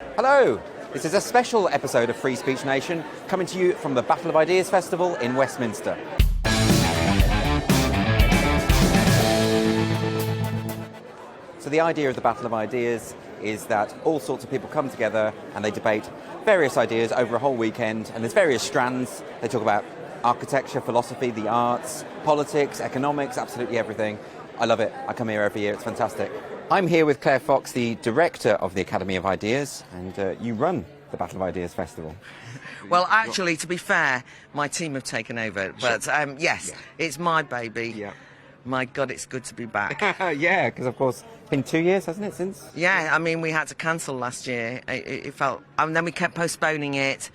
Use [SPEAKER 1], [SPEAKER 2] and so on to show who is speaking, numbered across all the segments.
[SPEAKER 1] Hello, this is a special episode of Free Speech Nation coming to you from the Battle of Ideas Festival in Westminster. So the idea of the Battle of Ideas is that all sorts of people come together and they debate various ideas over a whole weekend, and there's various strands. They talk about architecture, philosophy, the arts, politics, economics, absolutely everything. I love it. I come here every year. It's fantastic. I'm here with Claire Fox, the director of the Academy of Ideas, and you run the Battle of Ideas Festival.
[SPEAKER 2] Well, actually, to be fair, my team have taken over, but yes, it's my baby.
[SPEAKER 1] Yeah.
[SPEAKER 2] My God, it's good to be back.
[SPEAKER 1] Yeah, because of course, it's been 2 years, hasn't it, since?
[SPEAKER 2] Yeah, I mean, we had to cancel last year. It felt, and then we kept postponing it.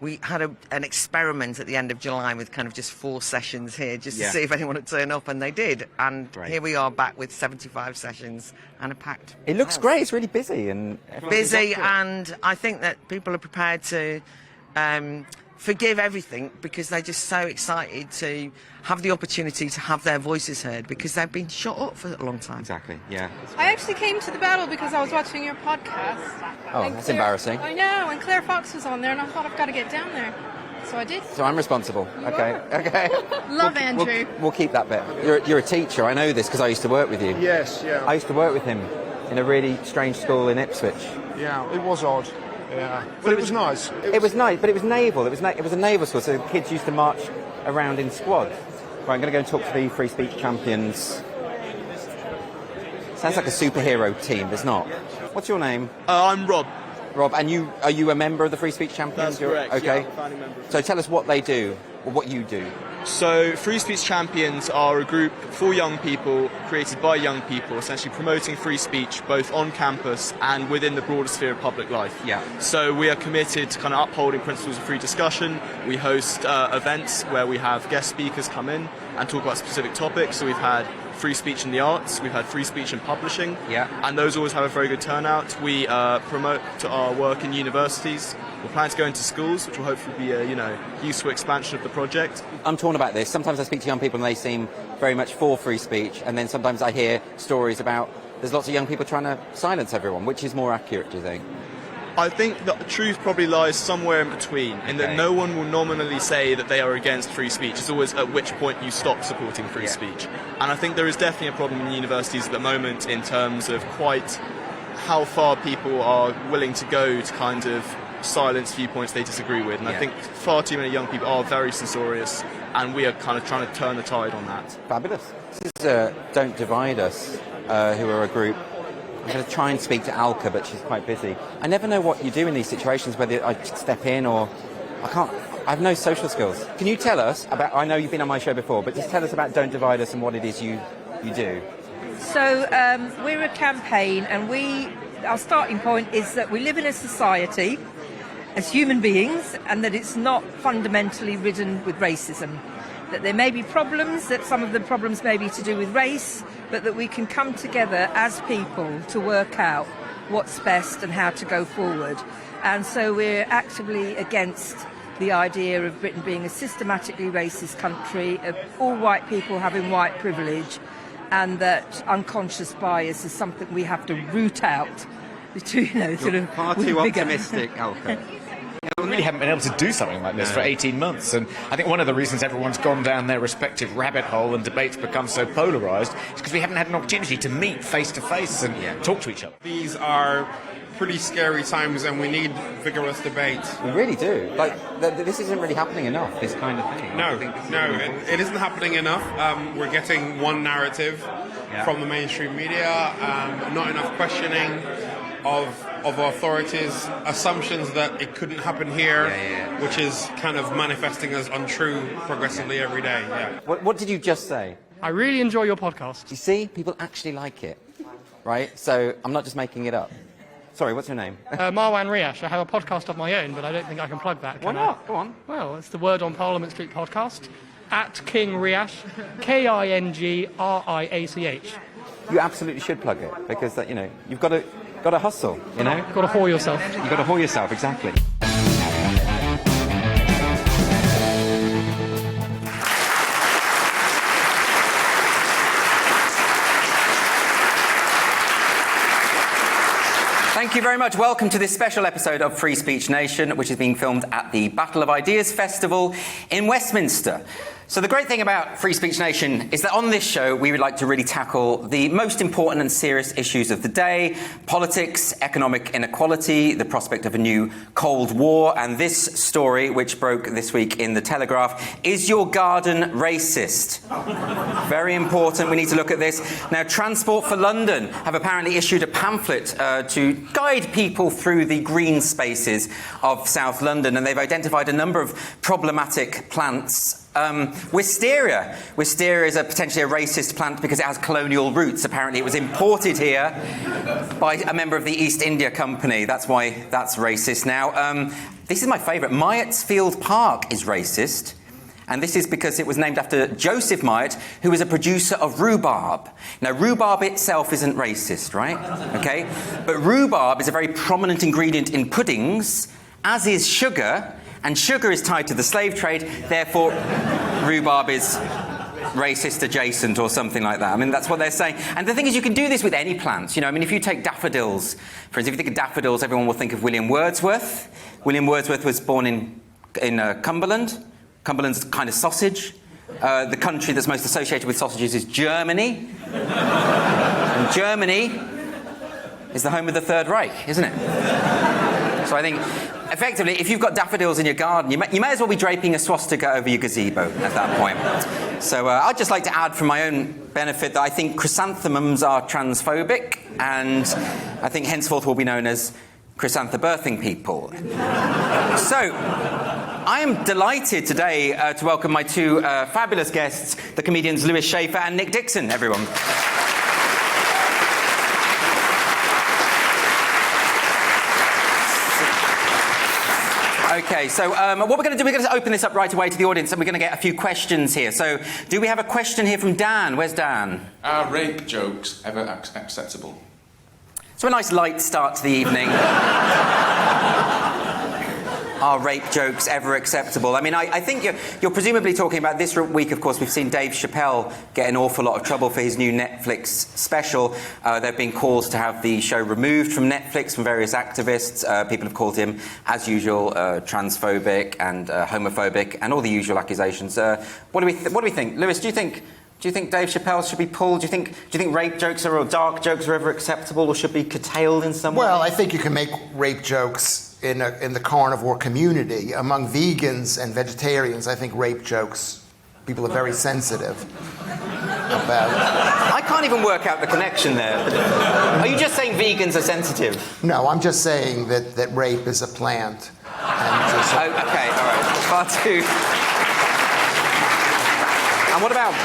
[SPEAKER 2] We had an experiment at the end of July with kind of just 4 sessions here, just to see if anyone would turn up, and they did. And here we are back with 75 sessions and a packed
[SPEAKER 1] It looks great. It's really busy and
[SPEAKER 2] and I think that people are prepared to forgive everything because they're just so excited to have the opportunity to have their voices heard because they've been shut up for a long time.
[SPEAKER 1] Exactly, yeah.
[SPEAKER 3] I actually came to the battle because I was watching your podcast.
[SPEAKER 1] Oh, that's embarrassing.
[SPEAKER 3] I know, and Claire Fox was on there, and I thought I've got to get down there. So I did.
[SPEAKER 1] So I'm responsible. Okay.
[SPEAKER 3] Love Andrew.
[SPEAKER 1] We'll keep that bit. You're a teacher. I know this because I used to work with you.
[SPEAKER 4] Yes, yeah.
[SPEAKER 1] I used to work with him in a really strange school in Ipswich.
[SPEAKER 4] Yeah, it was odd. Yeah, but it was nice.
[SPEAKER 1] It was nice, but it was naval. It was a naval school, so the kids used to march around in squads. Right, I'm going to go and talk to the Free Speech champions. Sounds like a superhero team, but it's not. What's your name?
[SPEAKER 5] I'm Rob.
[SPEAKER 1] Rob, and are you a member of the Free Speech champions?
[SPEAKER 5] That's correct.
[SPEAKER 1] Okay.
[SPEAKER 5] Yeah, I'm a founding member.
[SPEAKER 1] So tell us what they do, or what you do.
[SPEAKER 5] So, Free Speech Champions are a group for young people, created by young people, essentially promoting free speech both on campus and within the broader sphere of public life.
[SPEAKER 1] Yeah.
[SPEAKER 5] So we are committed to kind of upholding principles of free discussion. We host events where we have guest speakers come in and talk about specific topics. So we've had free speech in the arts, we've had free speech in publishing, and those always have a very good turnout. We promote our work in universities. We're planning to go into schools, which will hopefully be a useful expansion of the project.
[SPEAKER 1] I'm torn about this. Sometimes I speak to young people and they seem very much for free speech, and then sometimes I hear stories about there's lots of young people trying to silence everyone. Which is more accurate, do you think?
[SPEAKER 5] I think the truth probably lies somewhere in between, in that no one will nominally say that they are against free speech. It's always at which point you stop supporting free speech. And I think there is definitely a problem in universities at the moment in terms of quite how far people are willing to go to kind of silence viewpoints they disagree with. And I think far too many young people are very censorious, and we are kind of trying to turn the tide on that.
[SPEAKER 1] Fabulous. This is Don't Divide Us, who are a group. I'm going to try and speak to Alka, but she's quite busy. I never know what you do in these situations, whether I step in or I can't. I have no social skills. Can you tell us about, I know you've been on my show before, but just tell us about Don't Divide Us and what it is you do.
[SPEAKER 6] So we're a campaign, and our starting point is that we live in a society as human beings, and that it's not fundamentally ridden with racism. That there may be problems, that some of the problems may be to do with race, but that we can come together as people to work out what's best and how to go forward. And so we're actively against the idea of Britain being a systematically racist country, of all white people having white privilege, and that unconscious bias is something we have to root out.
[SPEAKER 1] You're far too optimistic, Alka.
[SPEAKER 7] We really haven't been able to do something like this for 18 months, and I think one of the reasons everyone's gone down their respective rabbit hole and debates become so polarised is because we haven't had an opportunity to meet face to face and talk to each other.
[SPEAKER 4] These are pretty scary times, and we need vigorous debate.
[SPEAKER 1] We really do. This isn't really happening enough, this kind of thing.
[SPEAKER 4] No, it isn't happening enough. We're getting one narrative from the mainstream media, not enough questioning of authorities, assumptions that it couldn't happen here, which is kind of manifesting as untrue progressively every day.
[SPEAKER 1] What did you just say?
[SPEAKER 8] I really enjoy your podcast.
[SPEAKER 1] You see, people actually like it, right? So I'm not just making it up. Sorry, what's your name?
[SPEAKER 8] Marwan Riash. I have a podcast of my own, but I don't think I can plug that.
[SPEAKER 1] Why not? Go on.
[SPEAKER 8] Well, it's the Word on Parliament Street podcast, at King Riash, KINGRIACH.
[SPEAKER 1] You absolutely should plug it, because you've got to hustle,
[SPEAKER 8] You've got to whore yourself.
[SPEAKER 1] You've got to whore yourself, exactly.
[SPEAKER 2] Thank
[SPEAKER 1] Thank you very much. Welcome to this special episode of Free Speech Nation, which is being filmed at the Battle of Ideas Festival in Westminster. So the great thing about Free Speech Nation is that on this show we would like to really tackle the most important and serious issues of the day: politics, economic inequality, the prospect of a new Cold War, and this story, which broke this week in The Telegraph: is your garden racist? Very important, we need to look at this. Now, Transport for London have apparently issued a pamphlet to guide people through the green spaces of South London, and they've identified a number of problematic plants. Wisteria. Wisteria is potentially a racist plant because it has colonial roots. Apparently it was imported here by a member of the East India Company. That's why that's racist now. This is my favourite. Myattsfield Park is racist. And this is because it was named after Joseph Myatt, who was a producer of rhubarb. Now, rhubarb itself isn't racist, right? Okay? But rhubarb is a very prominent ingredient in puddings, as is sugar. And sugar is tied to the slave trade, therefore rhubarb is racist adjacent or something like that. I mean, that's what they're saying. And the thing is, you can do this with any plants. You know, I mean, if you take daffodils, for instance, if you think of daffodils, everyone will think of William Wordsworth. William Wordsworth was born in Cumberland. Cumberland's kind of sausage. The country that's most associated with sausages is Germany. And Germany is the home of the Third Reich, isn't it? So I think, effectively, if you've got daffodils in your garden, you may as well be draping a swastika over your gazebo at that point. So I'd just like to add, for my own benefit, that I think chrysanthemums are transphobic, and I think henceforth will be known as chrysanthebirthing people. So I am delighted today to welcome my two fabulous guests, the comedians Lewis Schaefer and Nick Dixon, everyone. Okay, so what we're going to do, we're going to open this up right away to the audience, and we're going to get a few questions here. So, do we have a question here from Dan? Where's Dan?
[SPEAKER 9] Are rape jokes ever acceptable?
[SPEAKER 1] So a nice light start to the evening. Are rape jokes ever acceptable? I mean, I think you're presumably talking about this week. Of course, we've seen Dave Chappelle get an awful lot of trouble for his new Netflix special. There have been calls to have the show removed from Netflix from various activists. People have called him, as usual, transphobic and homophobic, and all the usual accusations. What do we think, Lewis? Do you think Dave Chappelle should be pulled? Do you think rape jokes or dark jokes are ever acceptable or should be curtailed in some way?
[SPEAKER 10] Well, I think you can make rape jokes in the carnivore community. Among vegans and vegetarians, I think rape jokes, people are very sensitive about.
[SPEAKER 1] I can't even work out the connection there. Are you just saying vegans are sensitive?
[SPEAKER 10] No, I'm just saying that rape is a plant.
[SPEAKER 1] Okay, all right. Far too. And what about?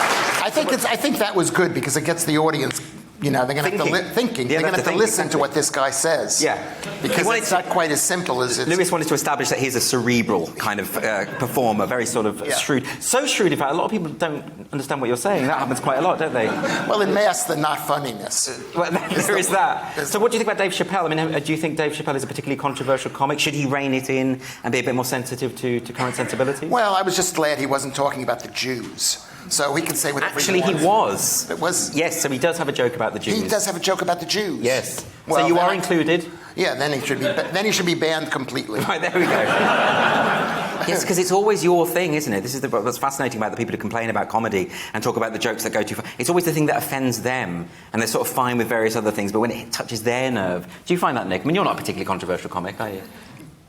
[SPEAKER 10] I think that was good because it gets the audience. You know, they're going to have to thinking. They're going to have to listen to what this guy says.
[SPEAKER 1] Yeah.
[SPEAKER 10] Because it's not quite as simple as it's...
[SPEAKER 1] Lewis wanted to establish that he's a cerebral kind of performer, very sort of shrewd. So shrewd, in fact, a lot of people don't understand what you're saying. That happens quite a lot, don't they?
[SPEAKER 10] Well, it masks the not funniness.
[SPEAKER 1] Well, there is that. So what do you think about Dave Chappelle? I mean, do you think Dave Chappelle is a particularly controversial comic? Should he rein it in and be a bit more sensitive to current sensibilities?
[SPEAKER 10] Well, I was just glad he wasn't talking about the Jews. So he can say whatever
[SPEAKER 1] Actually, he was.
[SPEAKER 10] It was?
[SPEAKER 1] Yes, so he does have a joke about the Jews.
[SPEAKER 10] He does have a joke about the Jews.
[SPEAKER 1] Yes.
[SPEAKER 10] Well,
[SPEAKER 1] so you are included?
[SPEAKER 10] Yeah, then he should be banned completely.
[SPEAKER 1] Right, there we go. Yes, because it's always your thing, isn't it? This is what's fascinating about the people who complain about comedy and talk about the jokes that go too far. It's always the thing that offends them, and they're sort of fine with various other things, but when it touches their nerve... Do you find that, Nick? I mean, you're not a particularly controversial comic, are you?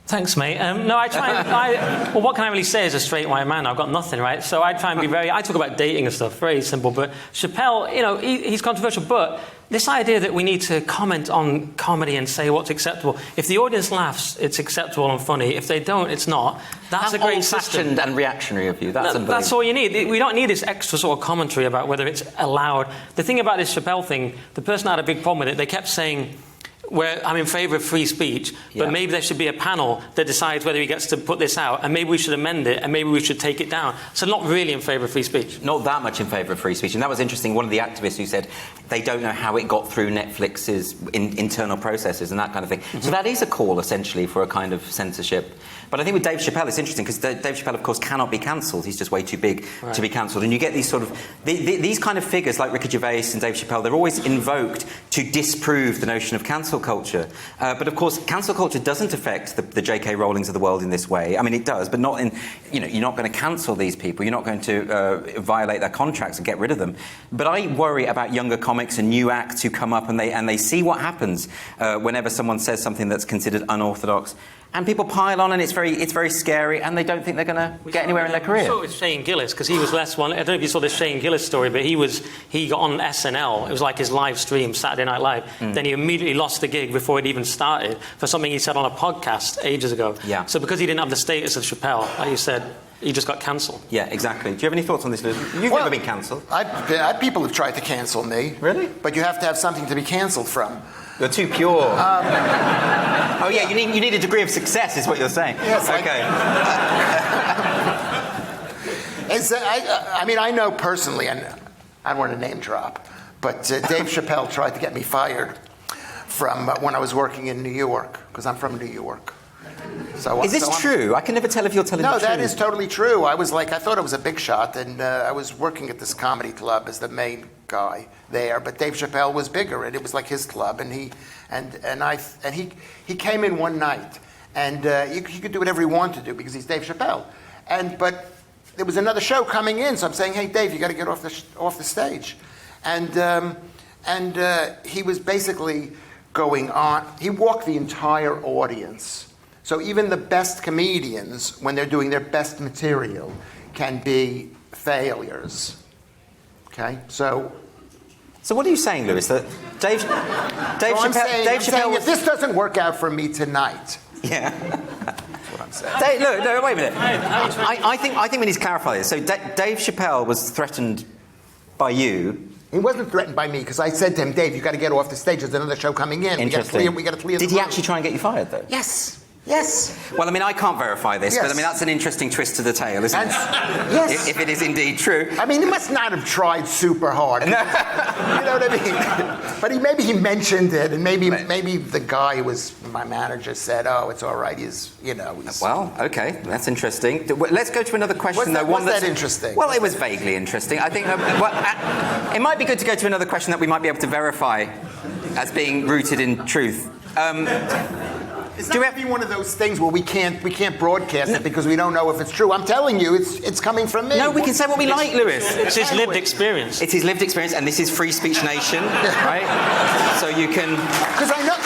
[SPEAKER 11] Thanks, mate. No, I try and... well, what can I really say as a straight white man? I've got nothing, right? So I try and be very... I talk about dating and stuff, very simple. But Chappelle, you know, he's controversial. But this idea that we need to comment on comedy and say what's acceptable. If the audience laughs, it's acceptable and funny. If they don't, it's not. That's a great system.
[SPEAKER 1] Old-fashioned and reactionary of you. That's unbelievable.
[SPEAKER 11] That's all you need. We don't need this extra sort of commentary about whether it's allowed. The thing about this Chappelle thing, the person had a big problem with it. They kept saying... I'm in favour of free speech, but maybe there should be a panel that decides whether he gets to put this out, and maybe we should amend it, and maybe we should take it down. So not really in favour of free speech.
[SPEAKER 1] Not that much in favour of free speech. And that was interesting. One of the activists who said they don't know how it got through Netflix's internal processes and that kind of thing. So that is a call, essentially, for a kind of censorship. But I think with Dave Chappelle, it's interesting, because Dave Chappelle, of course, cannot be cancelled. He's just way too big to be cancelled. And you get these sort of... these kind of figures, like Ricky Gervais and Dave Chappelle, they're always invoked to disprove the notion of cancel culture. But of course, cancel culture doesn't affect the J.K. Rowlings of the world in this way. I mean, it does, but not in, you're not going to cancel these people. You're not going to violate their contracts and get rid of them. But I worry about younger comics and new acts who come up and they see what happens whenever someone says something that's considered unorthodox. And people pile on, and it's very scary, and they don't think they're going to get anywhere in their career.
[SPEAKER 11] We saw it with Shane Gillis, because he was less one. I don't know if you saw the Shane Gillis story, but he got on SNL. It was like his live stream, Saturday Night Live. Then he immediately lost the gig before it even started for something he said on a podcast ages ago.
[SPEAKER 1] Yeah.
[SPEAKER 11] So because he didn't have the status of Chappelle, like you said, he just got cancelled.
[SPEAKER 1] Yeah, exactly. Do you have any thoughts on this, Liz? You've never been cancelled.
[SPEAKER 10] People have tried to cancel me.
[SPEAKER 1] Really?
[SPEAKER 10] But you have to have something to be cancelled from.
[SPEAKER 1] You're too pure. Oh yeah, you need a degree of success, is what you're saying.
[SPEAKER 10] Yes.
[SPEAKER 1] Okay.
[SPEAKER 10] I know personally, and I don't want to name drop, but Dave Chappelle tried to get me fired from when I was working in New York, because I'm from New York.
[SPEAKER 1] Is this true? I can never tell if you're telling the truth.
[SPEAKER 10] No, that is totally true. I thought I was a big shot, and I was working at this comedy club as the main guy there, but Dave Chappelle was bigger, and it was like his club, and he came in one night, and he could do whatever he wanted to do because he's Dave Chappelle, but there was another show coming in, so I'm saying, hey Dave, you got to get off the stage, and he was basically going on. He walked the entire audience. So even the best comedians, when they're doing their best material, can be failures. Okay, so
[SPEAKER 1] what are you saying, Lewis? That Dave Chappelle
[SPEAKER 10] if this doesn't work out for me tonight.
[SPEAKER 1] Yeah. That's what I'm saying. No, wait a minute. I think we need to clarify this. So Dave Chappelle was threatened by you.
[SPEAKER 10] He wasn't threatened by me because I said to him, Dave, you got to get off the stage. There's another show coming in.
[SPEAKER 1] Interesting.
[SPEAKER 10] We got to clear the
[SPEAKER 1] Did he
[SPEAKER 10] room.
[SPEAKER 1] actually try and get you fired, though?
[SPEAKER 10] Yes.
[SPEAKER 1] Well, I mean, I can't verify this,
[SPEAKER 10] Yes.
[SPEAKER 1] but I mean, that's an interesting twist to the tale, isn't it?
[SPEAKER 10] Yes.
[SPEAKER 1] If it is indeed true.
[SPEAKER 10] I mean, he must not have tried super hard. No. You know what I mean? But maybe he mentioned it, and maybe the guy who was my manager said, "Oh, it's all right." He's.
[SPEAKER 1] Well, okay, that's interesting. Let's go to another question.
[SPEAKER 10] Was that interesting?
[SPEAKER 1] Well, it was vaguely interesting. I think it might be good to go to another question that we might be able to verify as being rooted in truth.
[SPEAKER 10] It's not going to be one of those things where we can't broadcast it because we don't know if it's true. I'm telling you, it's coming from me.
[SPEAKER 1] No, we can say what we like, Lewis.
[SPEAKER 11] It's his lived experience.
[SPEAKER 1] It's his lived experience, and this is Free Speech Nation, right? So you can...
[SPEAKER 10] Because I know...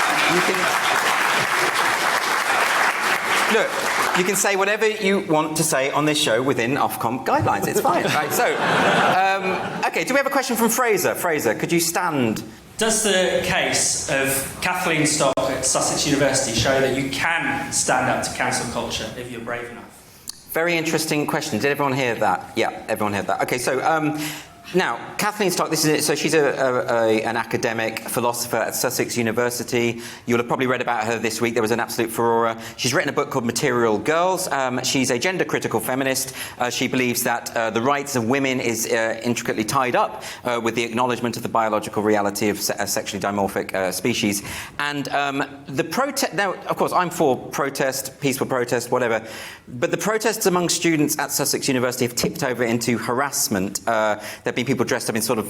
[SPEAKER 1] Look, you can say whatever you want to say on this show within Ofcom guidelines. It's fine, right? So, okay, do we have a question from Fraser? Fraser, could you stand...
[SPEAKER 12] Does the case of Kathleen Stock at Sussex University show that you can stand up to cancel culture if you're brave enough?
[SPEAKER 1] Very interesting question. Did everyone hear that? Yeah, everyone heard that. Okay, so now Kathleen Stock. So she's an academic philosopher at Sussex University. You'll have probably read about her this week. There was an absolute furore. She's written a book called Material Girls. She's a gender-critical feminist. She believes that the rights of women is intricately tied up with the acknowledgement of the biological reality of sexually dimorphic species. And the protest. Now, of course, I'm for protest, peaceful protest, whatever. But the protests among students at Sussex University have tipped over into harassment. There've been people dressed up in sort of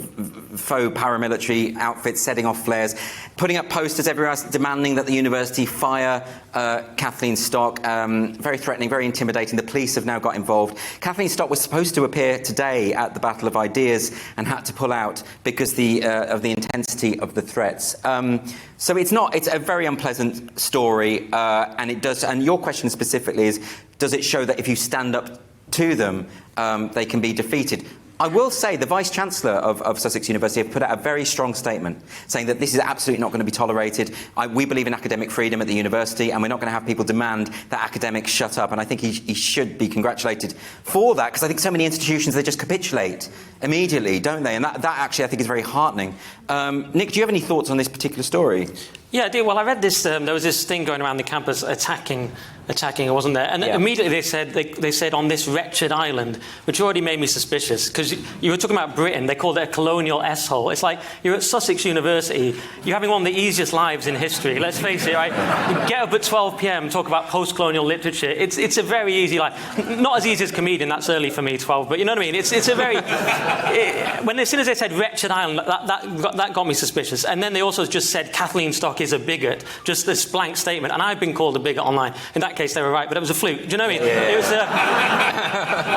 [SPEAKER 1] faux paramilitary outfits, setting off flares, putting up posters everywhere demanding that the university fire Kathleen Stock. Very threatening, very intimidating. The police have now got involved. Kathleen Stock was supposed to appear today at the Battle of Ideas and had to pull out because of the intensity of the threats. So it's a very unpleasant story, and it does. And your question specifically is, does it show that if you stand up to them, they can be defeated? I will say the Vice-Chancellor of Sussex University have put out a very strong statement saying that this is absolutely not going to be tolerated. We believe in academic freedom at the university, and we're not going to have people demand that academics shut up. And I think he should be congratulated for that, because I think so many institutions, they just capitulate immediately, don't they? And that actually I think is very heartening. Nick, do you have any thoughts on this particular story?
[SPEAKER 11] Yeah, I do. Well, I read this. There was this thing going around the campus attacking, wasn't there? And immediately they said on this wretched island, which already made me suspicious, because you were talking about Britain. They called it a colonial S-hole. It's like you're at Sussex University. You're having one of the easiest lives in history. Let's face it, right? You get up at 12 p.m. talk about post-colonial literature. It's a very easy life. Not as easy as comedian. That's early for me, 12. But you know what I mean? It's a very as soon as they said wretched island, that got me suspicious. And then they also just said Kathleen Stock is a bigot, just this blank statement. And I've been called a bigot online. In that case, they were right, but it was a fluke. Do you know what I mean?
[SPEAKER 1] Yeah.
[SPEAKER 11] It was,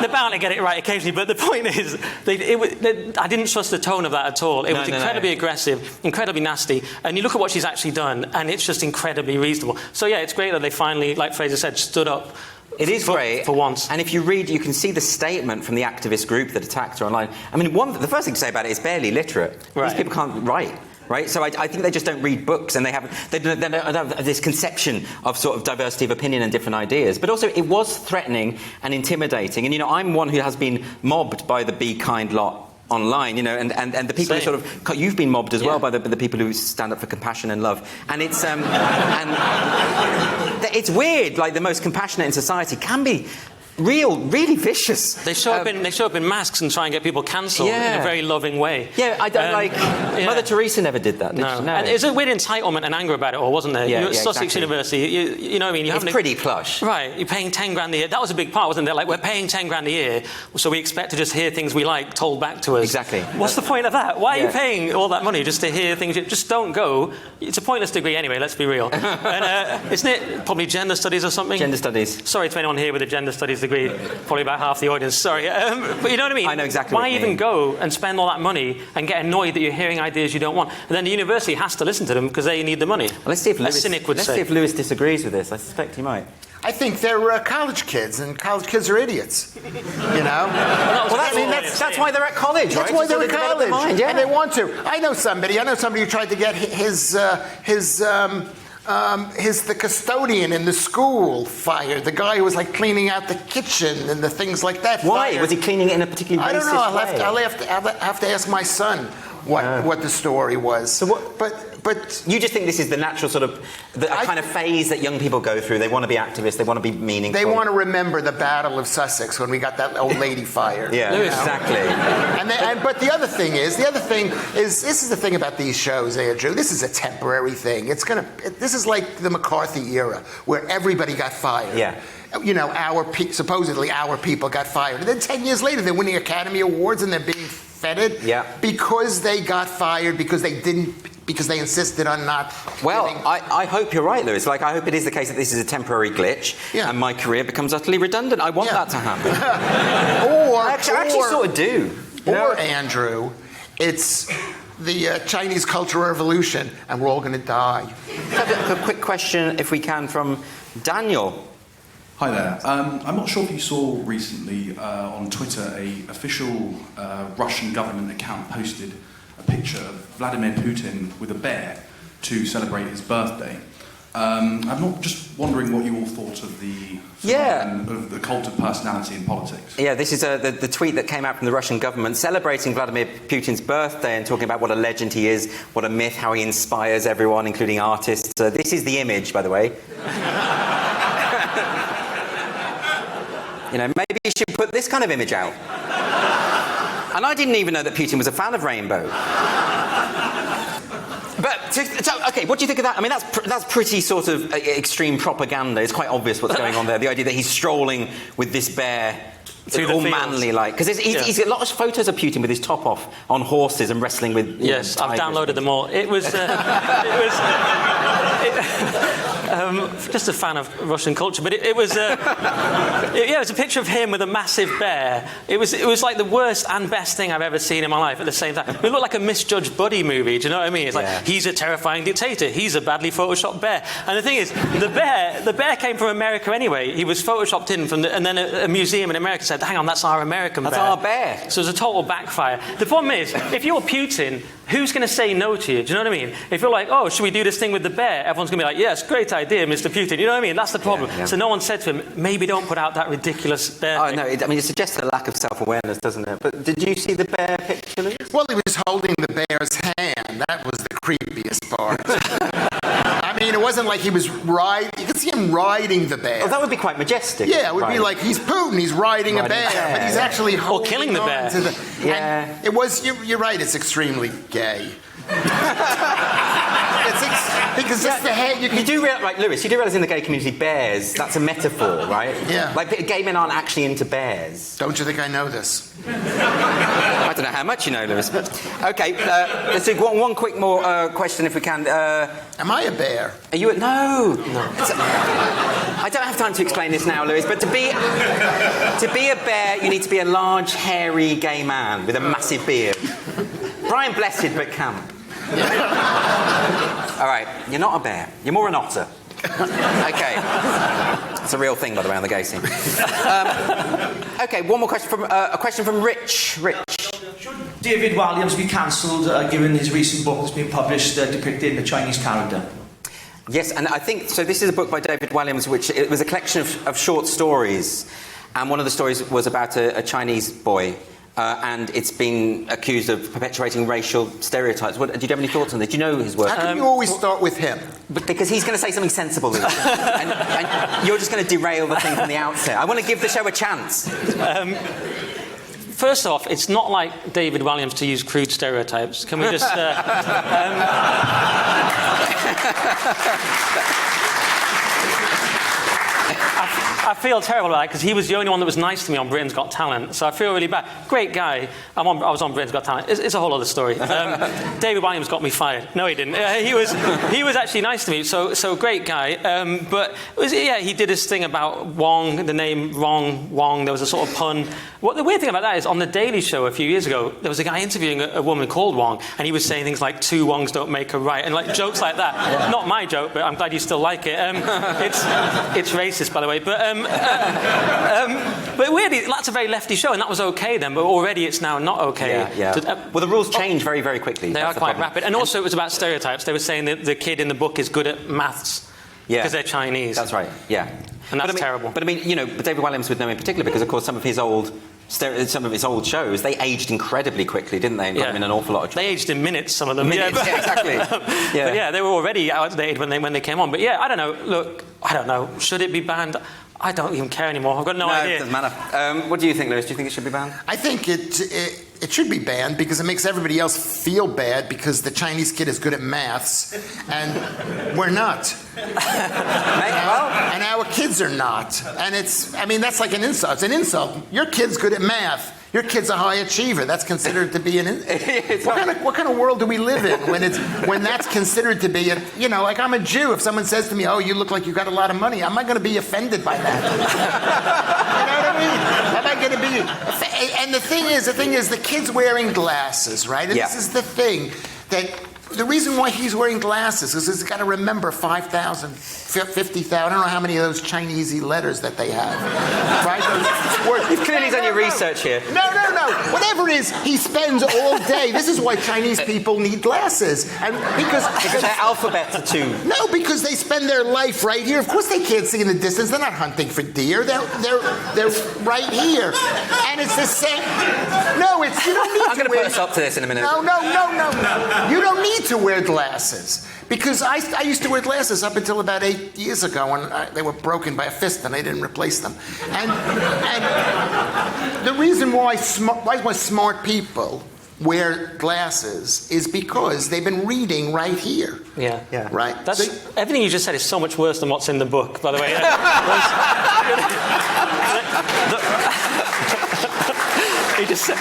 [SPEAKER 11] they're bound to get it right occasionally, but the point is, I didn't trust the tone of that at all. It was incredibly aggressive, incredibly nasty, and you look at what she's actually done, and it's just incredibly reasonable. So yeah, it's great that they finally, like Fraser said, stood up.
[SPEAKER 1] It is great.
[SPEAKER 11] For once.
[SPEAKER 1] And if you read, you can see the statement from the activist group that attacked her online. I mean, the first thing to say about it is barely literate.
[SPEAKER 11] Right.
[SPEAKER 1] These people can't write. Right, so I think they just don't read books, and they don't have this conception of sort of diversity of opinion and different ideas. But also, it was threatening and intimidating. And I'm one who has been mobbed by the Be Kind lot online, and the people who sort of, you've been mobbed as well by the people who stand up for compassion and love, and it's it's weird. Like, the most compassionate in society can be really vicious.
[SPEAKER 11] They show up in masks and try and get people cancelled in a very loving way.
[SPEAKER 1] Yeah, I don't Mother Teresa never did that, did she? No.
[SPEAKER 11] And there's a weird entitlement and anger about it all, wasn't there?
[SPEAKER 1] Yeah,
[SPEAKER 11] Sussex
[SPEAKER 1] exactly.
[SPEAKER 11] University, you know what I mean?
[SPEAKER 1] It's pretty plush.
[SPEAKER 11] Right, you're paying 10 grand a year. That was a big part, wasn't it? Like, we're paying 10 grand a year, so we expect to just hear things we like told back to us.
[SPEAKER 1] Exactly.
[SPEAKER 11] What's the point of that? Why are you paying all that money just to hear things? Just don't go. It's a pointless degree anyway, let's be real. And isn't it probably gender studies or something?
[SPEAKER 1] Gender studies.
[SPEAKER 11] Sorry to anyone here with a gender studies degree. Probably about half the audience, sorry. But you know what I mean?
[SPEAKER 1] I know exactly
[SPEAKER 11] Why
[SPEAKER 1] what you
[SPEAKER 11] even
[SPEAKER 1] mean.
[SPEAKER 11] go and spend all that money and get annoyed that you're hearing ideas you don't want? And then the university has to listen to them because they need the money.
[SPEAKER 1] Well, let's see if Lewis disagrees with this. I suspect he might.
[SPEAKER 10] I think they're college kids, and college kids are idiots.
[SPEAKER 1] That's why they're at college, right?
[SPEAKER 10] That's why they're
[SPEAKER 1] So
[SPEAKER 10] at
[SPEAKER 1] they develop their
[SPEAKER 10] college,
[SPEAKER 1] mind, yeah.
[SPEAKER 10] and they want to. I know somebody who tried to get the custodian in the school fired. The guy who was like cleaning out the kitchen and the things like that.
[SPEAKER 1] Why?
[SPEAKER 10] Fired.
[SPEAKER 1] Was he cleaning it in a particularly racist
[SPEAKER 10] I don't know. I'll
[SPEAKER 1] way?
[SPEAKER 10] have to ask my son what the story was.
[SPEAKER 1] So what? But you just think this is the natural sort of kind of phase that young people go through. They want to be activists. They want to be meaningful.
[SPEAKER 10] They want to remember the Battle of Sussex when we got that old lady fired.
[SPEAKER 1] Yeah, exactly.
[SPEAKER 10] But the other thing is, this is the thing about these shows, Andrew. This is a temporary thing. This is like the McCarthy era where everybody got fired.
[SPEAKER 1] Yeah.
[SPEAKER 10] Supposedly our people got fired. And then 10 years later, they're winning Academy Awards and they're being feted because they got fired because they insisted on not.
[SPEAKER 1] Well, I hope you're right, Lewis. Like, I hope it is the case that this is a temporary glitch and my career becomes utterly redundant. I want that to happen. I actually sort of do.
[SPEAKER 10] Andrew, it's the Chinese Cultural Revolution, and we're all going to die.
[SPEAKER 1] A quick question, if we can, from Daniel.
[SPEAKER 9] Hi there. I'm not sure if you saw recently on Twitter an official Russian government account posted a picture of Vladimir Putin with a bear to celebrate his birthday. I'm not just wondering what you all thought of the of the cult of personality in politics.
[SPEAKER 1] Yeah, this is the tweet that came out from the Russian government celebrating Vladimir Putin's birthday and talking about what a legend he is, what a myth, how he inspires everyone, including artists. This is the image, by the way. Maybe you should put this kind of image out. And I didn't even know that Putin was a fan of rainbow. But, okay, what do you think of that? I mean, that's pretty sort of extreme propaganda. It's quite obvious what's going on there. The idea that he's strolling with this bear, all manly-like. Because he's got a lot of photos of Putin with his top off on horses and wrestling with
[SPEAKER 11] Yes, I've downloaded them all. It was... just a fan of Russian culture, but it was it was a picture of him with a massive bear. It was like the worst and best thing I've ever seen in my life at the same time. It looked like a misjudged buddy movie. Do you know what I mean? It's like he's a terrifying dictator. He's a badly photoshopped bear. And the thing is, the bear came from America anyway. He was photoshopped in from and then a museum in America said, "Hang on, that's our American bear."
[SPEAKER 1] That's our bear.
[SPEAKER 11] So it was a total backfire. The problem is, if you're Putin, who's going to say no to you? Do you know what I mean? If you're like, "Oh, should we do this thing with the bear?" Everyone's going to be like, "Yes, great idea, Mr. Putin." You know what I mean? That's the problem. So no one said to him, maybe don't put out that ridiculous bear thing.
[SPEAKER 1] No, it suggests a lack of self-awareness, doesn't it? But did you see the bear picture, Lewis?
[SPEAKER 10] Well, he was holding the bear's hand. That was the creepiest part. I mean, it wasn't like he was riding. You could see him riding the bear.
[SPEAKER 1] Oh, that would be quite majestic.
[SPEAKER 10] Yeah, it would be like he's Putin. He's riding a bear, but he's actually holding
[SPEAKER 11] or killing the bear.
[SPEAKER 10] To it was. You're right. It's extremely gay. Because that's the head.
[SPEAKER 1] You do realize, right, Lewis, you do realise in the gay community, bears, that's a metaphor, right?
[SPEAKER 10] Yeah.
[SPEAKER 1] Like, gay men aren't actually into bears.
[SPEAKER 10] Don't you think I know this?
[SPEAKER 1] I don't know how much you know, Lewis. But, okay, let's do one quick more question if we can.
[SPEAKER 10] Am I a bear?
[SPEAKER 1] Are you No. I don't have time to explain this now, Lewis, but to be a bear, you need to be a large, hairy, gay man with a massive beard. Brian Blessed, but camp. All right, you're not a bear. You're more an otter. Okay. It's a real thing, by the way, on the gay scene. Okay, one more question a question from Rich.
[SPEAKER 13] Should David Walliams be cancelled given his recent book that's been published depicting the Chinese character?
[SPEAKER 1] Yes, and I think, so this is a book by David Walliams, which it was a collection of short stories, and one of the stories was about a Chinese boy, and it's been accused of perpetuating racial stereotypes. Do you have any thoughts on this? Do you know his work?
[SPEAKER 10] How can you always start with him?
[SPEAKER 1] Because he's going to say something sensible, Lewis. and you're just going to derail the thing from the outset. I want to give the show a chance.
[SPEAKER 11] First off, it's not like David Walliams to use crude stereotypes. Can we just... I feel terrible about it because he was the only one that was nice to me on Britain's Got Talent, so I feel really bad. Great guy. I was on Britain's Got Talent. It's a whole other story. David Walliams got me fired. No, he didn't. He was actually nice to me. So great guy. But he did this thing about Wong, the name wrong Wong. There was a sort of pun. What the weird thing about that is, on the Daily Show a few years ago, there was a guy interviewing a woman called Wong, and he was saying things like two Wongs don't make a right, and like jokes like that. Yeah. Not my joke, but I'm glad you still like it. It's racist, by the way. But weirdly, that's a very lefty show, and that was okay then, but already it's now not okay.
[SPEAKER 1] Yeah. Well, the rules change very, very quickly.
[SPEAKER 11] They are quite rapid. And also it was about stereotypes. They were saying that the kid in the book is good at maths because they're Chinese.
[SPEAKER 1] That's right, yeah.
[SPEAKER 11] And that's terrible.
[SPEAKER 1] But I mean, but David Walliams would know in particular because, of course, some of his old shows, they aged incredibly quickly, didn't they? And got them in an awful lot of trouble.
[SPEAKER 11] They aged in minutes, some of them.
[SPEAKER 1] Minutes, yeah, exactly.
[SPEAKER 11] But they were already outdated when they came on. But yeah, I don't know. Look, I don't know. Should it be banned? I don't even care anymore. I've got no idea.
[SPEAKER 1] It doesn't matter. What do you think, Lewis? Do you think it should be banned?
[SPEAKER 10] I think it should be banned because it makes everybody else feel bad because the Chinese kid is good at maths and we're not. And our kids are not. And that's like an insult. It's an insult. Your kid's good at math. Your kid's a high achiever. That's considered to be what kind of world do we live in when that's considered to be like I'm a Jew. If someone says to me, "Oh, you look like you got a lot of money," am I going to be offended by that? You know what I mean? Am I going to be? And the thing is, the kid's wearing glasses, right? And this is the thing that. The reason why he's wearing glasses is he's got to remember 5,000, 50,000, I don't know how many of those Chinesey letters that they have. Right?
[SPEAKER 1] You've clearly done your research here.
[SPEAKER 10] No. Whatever it is, he spends all day. This is why Chinese people need glasses. And because
[SPEAKER 1] their alphabets are too...
[SPEAKER 10] No, because they spend their life right here. Of course they can't see in the distance. They're not hunting for deer. They're right here. And it's the same... No, you don't need
[SPEAKER 1] I'm going to put a stop to this in a minute.
[SPEAKER 10] No. You don't need to wear glasses because I used to wear glasses up until about 8 years ago when they were broken by a fist and they didn't replace them. And the reason why smart people wear glasses is because they've been reading right here.
[SPEAKER 11] Yeah.
[SPEAKER 10] Right.
[SPEAKER 11] Everything you just said is so much worse than what's in the book, by the way. He just said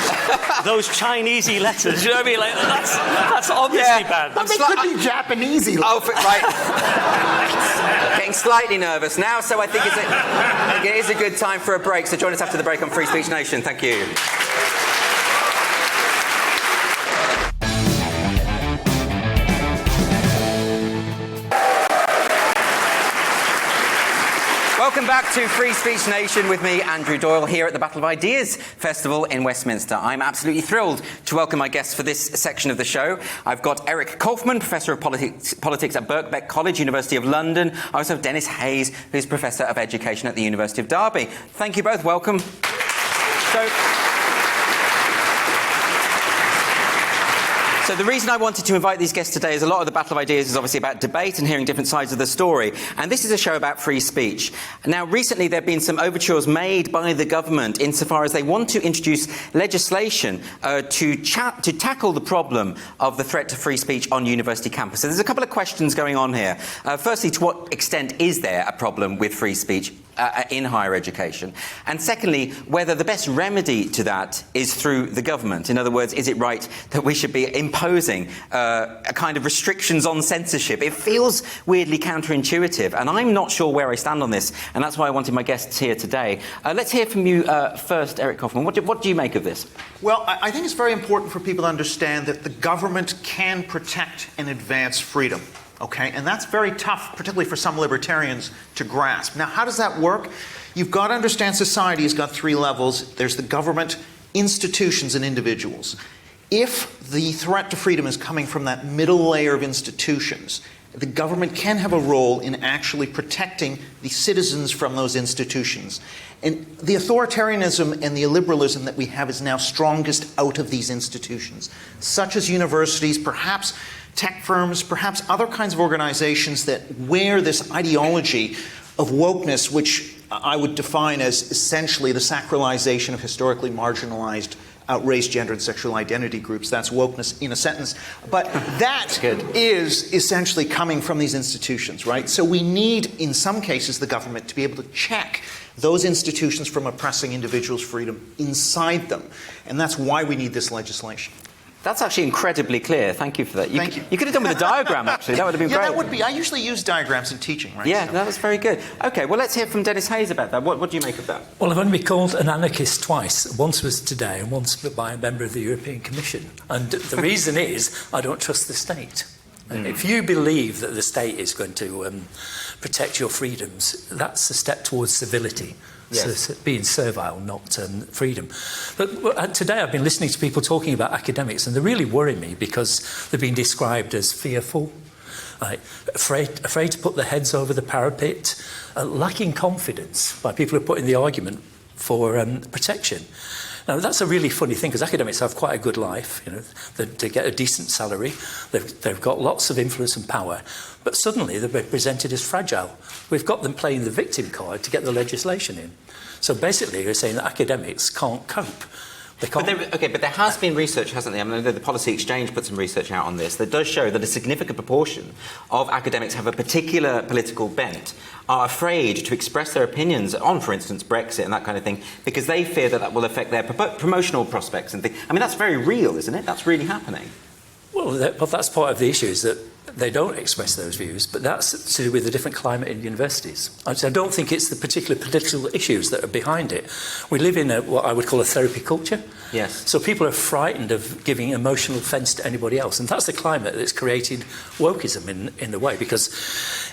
[SPEAKER 11] those Chinesey letters. You know what I mean? Like that's obviously bad.
[SPEAKER 10] But they could be Japanesey letters.
[SPEAKER 1] Right. Getting slightly nervous now, so I think it is a good time for a break. So join us after the break on Free Speech Nation. Thank you. Welcome back to Free Speech Nation with me, Andrew Doyle, here at the Battle of Ideas Festival in Westminster. I'm absolutely thrilled to welcome my guests for this section of the show. I've got Eric Kaufman, Professor of Politics at Birkbeck College, University of London. I also have Dennis Hayes, who's Professor of Education at the University of Derby. Thank you both. Welcome. So the reason I wanted to invite these guests today is a lot of the Battle of Ideas is obviously about debate and hearing different sides of the story. And this is a show about free speech. Now, recently there have been some overtures made by the government insofar as they want to introduce legislation to tackle the problem of the threat to free speech on university campuses. There's a couple of questions going on here. Firstly, to what extent is there a problem with free speech in higher education? And secondly, whether the best remedy to that is through the government. In other words, is it right that we should be imposing a kind of restrictions on censorship? It feels weirdly counterintuitive, and I'm not sure where I stand on this, and that's why I wanted my guests here today. Let's hear from you first, Eric Kaufman. What do you make of this?
[SPEAKER 14] Well, I think it's very important for people to understand that the government can protect and advance freedom. Okay, and that's very tough, particularly for some libertarians, to grasp. Now, how does that work? You've got to understand society has got three levels. There's the government, institutions, and individuals. If the threat to freedom is coming from that middle layer of institutions, the government can have a role in actually protecting the citizens from those institutions. And the authoritarianism and the illiberalism that we have is now strongest out of these institutions, such as universities, perhaps tech firms, perhaps other kinds of organizations that wear this ideology of wokeness, which I would define as essentially the sacralization of historically marginalized race, gender, and sexual identity groups. That's wokeness in a sentence. But that is essentially coming from these institutions, right? So we need, in some cases, the government to be able to check those institutions from oppressing individuals' freedom inside them. And that's why we need this legislation.
[SPEAKER 1] That's actually incredibly clear. Thank you for that.
[SPEAKER 14] Thank you.
[SPEAKER 1] You could have done with a diagram, actually. That would have been great.
[SPEAKER 14] Yeah, that would be. I usually use diagrams in teaching, right?
[SPEAKER 1] Yeah, that was very good. OK, well, let's hear from Dennis Hayes about that. What do you make of that?
[SPEAKER 15] Well, I've only been called an anarchist twice. Once was today and once by a member of the European Commission. And the reason is I don't trust the state. If you believe that the state is going to protect your freedoms, that's a step towards civility. Yes. So being servile, not freedom. But today I've been listening to people talking about academics, and they really worry me because they've been described as fearful, afraid to put their heads over the parapet, lacking confidence by people who are putting the argument for protection. Now, that's a really funny thing, because academics have quite a good life. You know, they get a decent salary, they've got lots of influence and power, but suddenly they're presented as fragile. We've got them playing the victim card to get the legislation in. So basically, you're saying that academics can't cope.
[SPEAKER 1] But there has been research, hasn't there? I mean, the Policy Exchange put some research out on this that does show that a significant proportion of academics have a particular political bent, are afraid to express their opinions on, for instance, Brexit and that kind of thing, because they fear that that will affect their promotional prospects and things. I mean, that's very real, isn't it? That's really happening.
[SPEAKER 15] Well, that's part of the issue, is that they don't express those views, but that's to do with a different climate in universities. I don't think it's the particular political issues that are behind it. We live in what I would call a therapy culture.
[SPEAKER 1] Yes.
[SPEAKER 15] So people are frightened of giving emotional offence to anybody else, and that's the climate that's created wokeism in the way. Because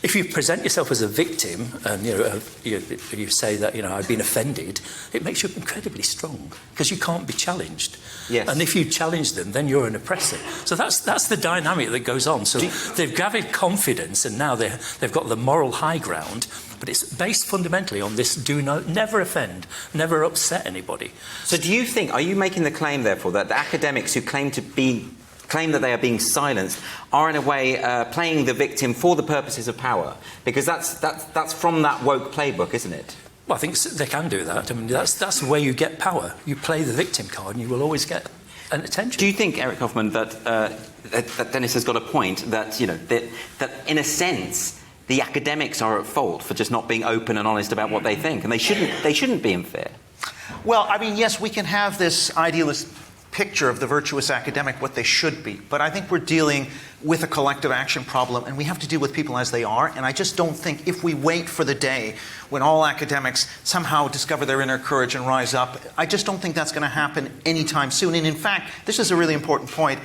[SPEAKER 15] if you present yourself as a victim and you say that I've been offended, it makes you incredibly strong because you can't be challenged.
[SPEAKER 1] Yes.
[SPEAKER 15] And if you challenge them, then you're an oppressor. So that's the dynamic that goes on. So they've gathered confidence, and now they've got the moral high ground, but it's based fundamentally on this never offend, never upset anybody.
[SPEAKER 1] So do you think, are you making the claim, therefore, that the academics who claim that they are being silenced are in a way playing the victim for the purposes of power? Because that's from that woke playbook, isn't it?
[SPEAKER 15] Well, I think they can do that. I mean, that's the way you get power. You play the victim card and you will always get an attention.
[SPEAKER 1] Do you think, Eric Kaufman, that Dennis has got a point, that that in a sense the academics are at fault for just not being open and honest about what they think, and they shouldn't be unfair?
[SPEAKER 14] Well, I mean, yes, we can have this idealist picture of the virtuous academic, what they should be, but I think we're dealing with a collective action problem, and we have to deal with people as they are. And I just don't think if we wait for the day when all academics somehow discover their inner courage and rise up, I just don't think that's going to happen anytime soon. And in fact, this is a really important point.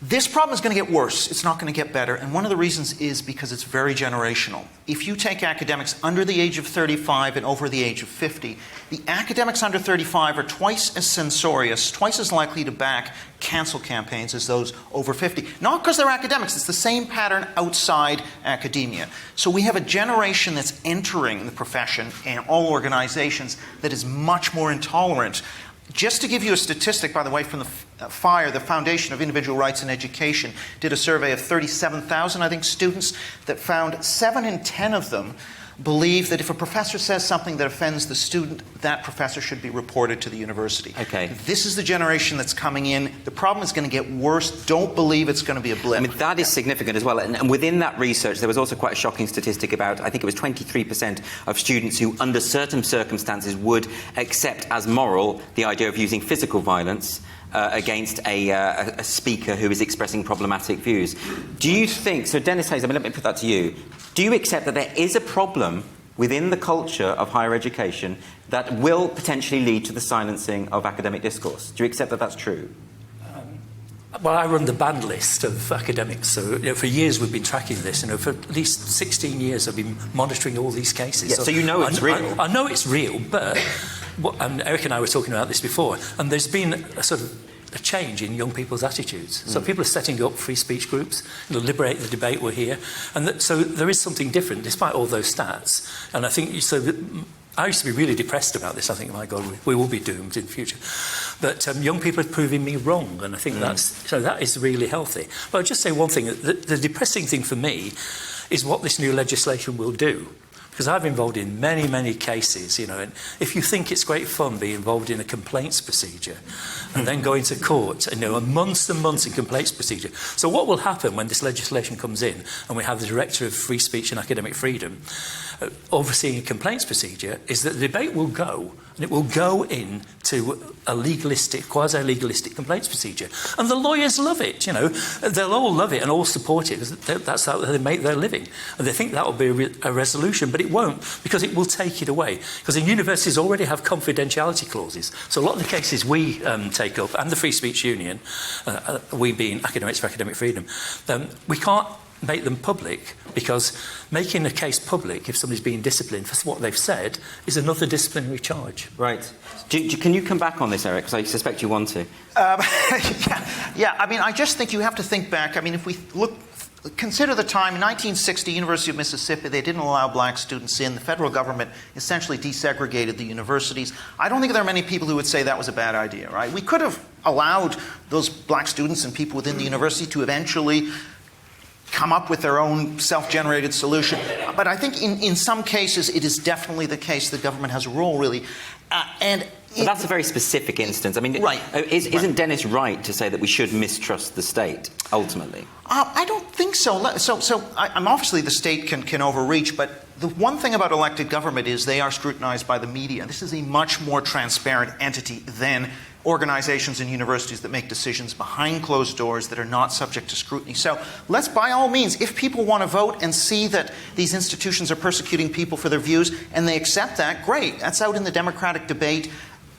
[SPEAKER 14] This problem is going to get worse. It's not going to get better. And one of the reasons is because it's very generational. If you take academics under the age of 35 and over the age of 50, the academics under 35 are twice as censorious, twice as likely to back cancel campaigns as those over 50. Not because they're academics. It's the same pattern outside academia. So we have a generation that's entering the profession and all organizations that is much more intolerant Just to give you a statistic, by the way, from the FIRE, the Foundation of Individual Rights in Education, did a survey of 37,000, I think, students that found 7 in 10 of them believe that if a professor says something that offends the student, that professor should be reported to the university.
[SPEAKER 1] Okay.
[SPEAKER 14] This is the generation that's coming in. The problem is going to get worse. Don't believe it's going to be a blip.
[SPEAKER 1] I mean, that is significant as well. And within that research, there was also quite a shocking statistic about, I think it was 23% of students who, under certain circumstances, would accept as moral the idea of using physical violence against a speaker who is expressing problematic views. Do you think, so Dennis Hayes, let me put that to you, do you accept that there is a problem within the culture of higher education that will potentially lead to the silencing of academic discourse? Do you accept that that's true?
[SPEAKER 15] Well, I run the banned list of academics, so for years we've been tracking this. For at least 16 years I've been monitoring all these cases.
[SPEAKER 1] Yeah, so you know it's real.
[SPEAKER 15] I know it's real, but Eric and I were talking about this before, and there's been a sort of a change in young people's attitudes. So people are setting up free speech groups, liberate the debate, we're here. And so there is something different, despite all those stats. And I think, I used to be really depressed about this. I think, my God, we will be doomed in the future. But young people are proving me wrong, and I think that is really healthy. But I'll just say one thing. The depressing thing for me is what this new legislation will do. Because I've been involved in many, many cases, and if you think it's great fun being involved in a complaints procedure and then going to court, months and months in complaints procedure. So what will happen when this legislation comes in and we have the Director of Free Speech and Academic Freedom overseeing a complaints procedure is that the debate will go, and it will go into a legalistic, quasi-legalistic complaints procedure. And the lawyers love it, They'll all love it and all support it because that's how they make their living. And they think that will be a resolution, but it won't, because it will take it away. Because the universities already have confidentiality clauses. So a lot of the cases we take up, and the Free Speech Union, we being Academics for Academic Freedom, we can't make them public, because making a case public, if somebody's being disciplined for what they've said, is another disciplinary charge.
[SPEAKER 1] Right. Can you come back on this, Eric? Because I suspect you want to.
[SPEAKER 14] Yeah, I just think you have to think back. If we consider the time, in 1960, University of Mississippi, they didn't allow black students in. The federal government essentially desegregated the universities. I don't think there are many people who would say that was a bad idea, right? We could have allowed those black students and people within the university to eventually come up with their own self-generated solution. But I think in some cases, it is definitely the case the government has a role, really.
[SPEAKER 1] But that's a very specific instance.
[SPEAKER 14] Right.
[SPEAKER 1] Isn't Dennis right to say that we should mistrust the state, ultimately?
[SPEAKER 14] I don't think so. So obviously the state can overreach, but the one thing about elected government is they are scrutinized by the media. This is a much more transparent entity than organizations and universities that make decisions behind closed doors that are not subject to scrutiny. So let's, by all means, if people want to vote and see that these institutions are persecuting people for their views and they accept that, great. That's out in the democratic debate.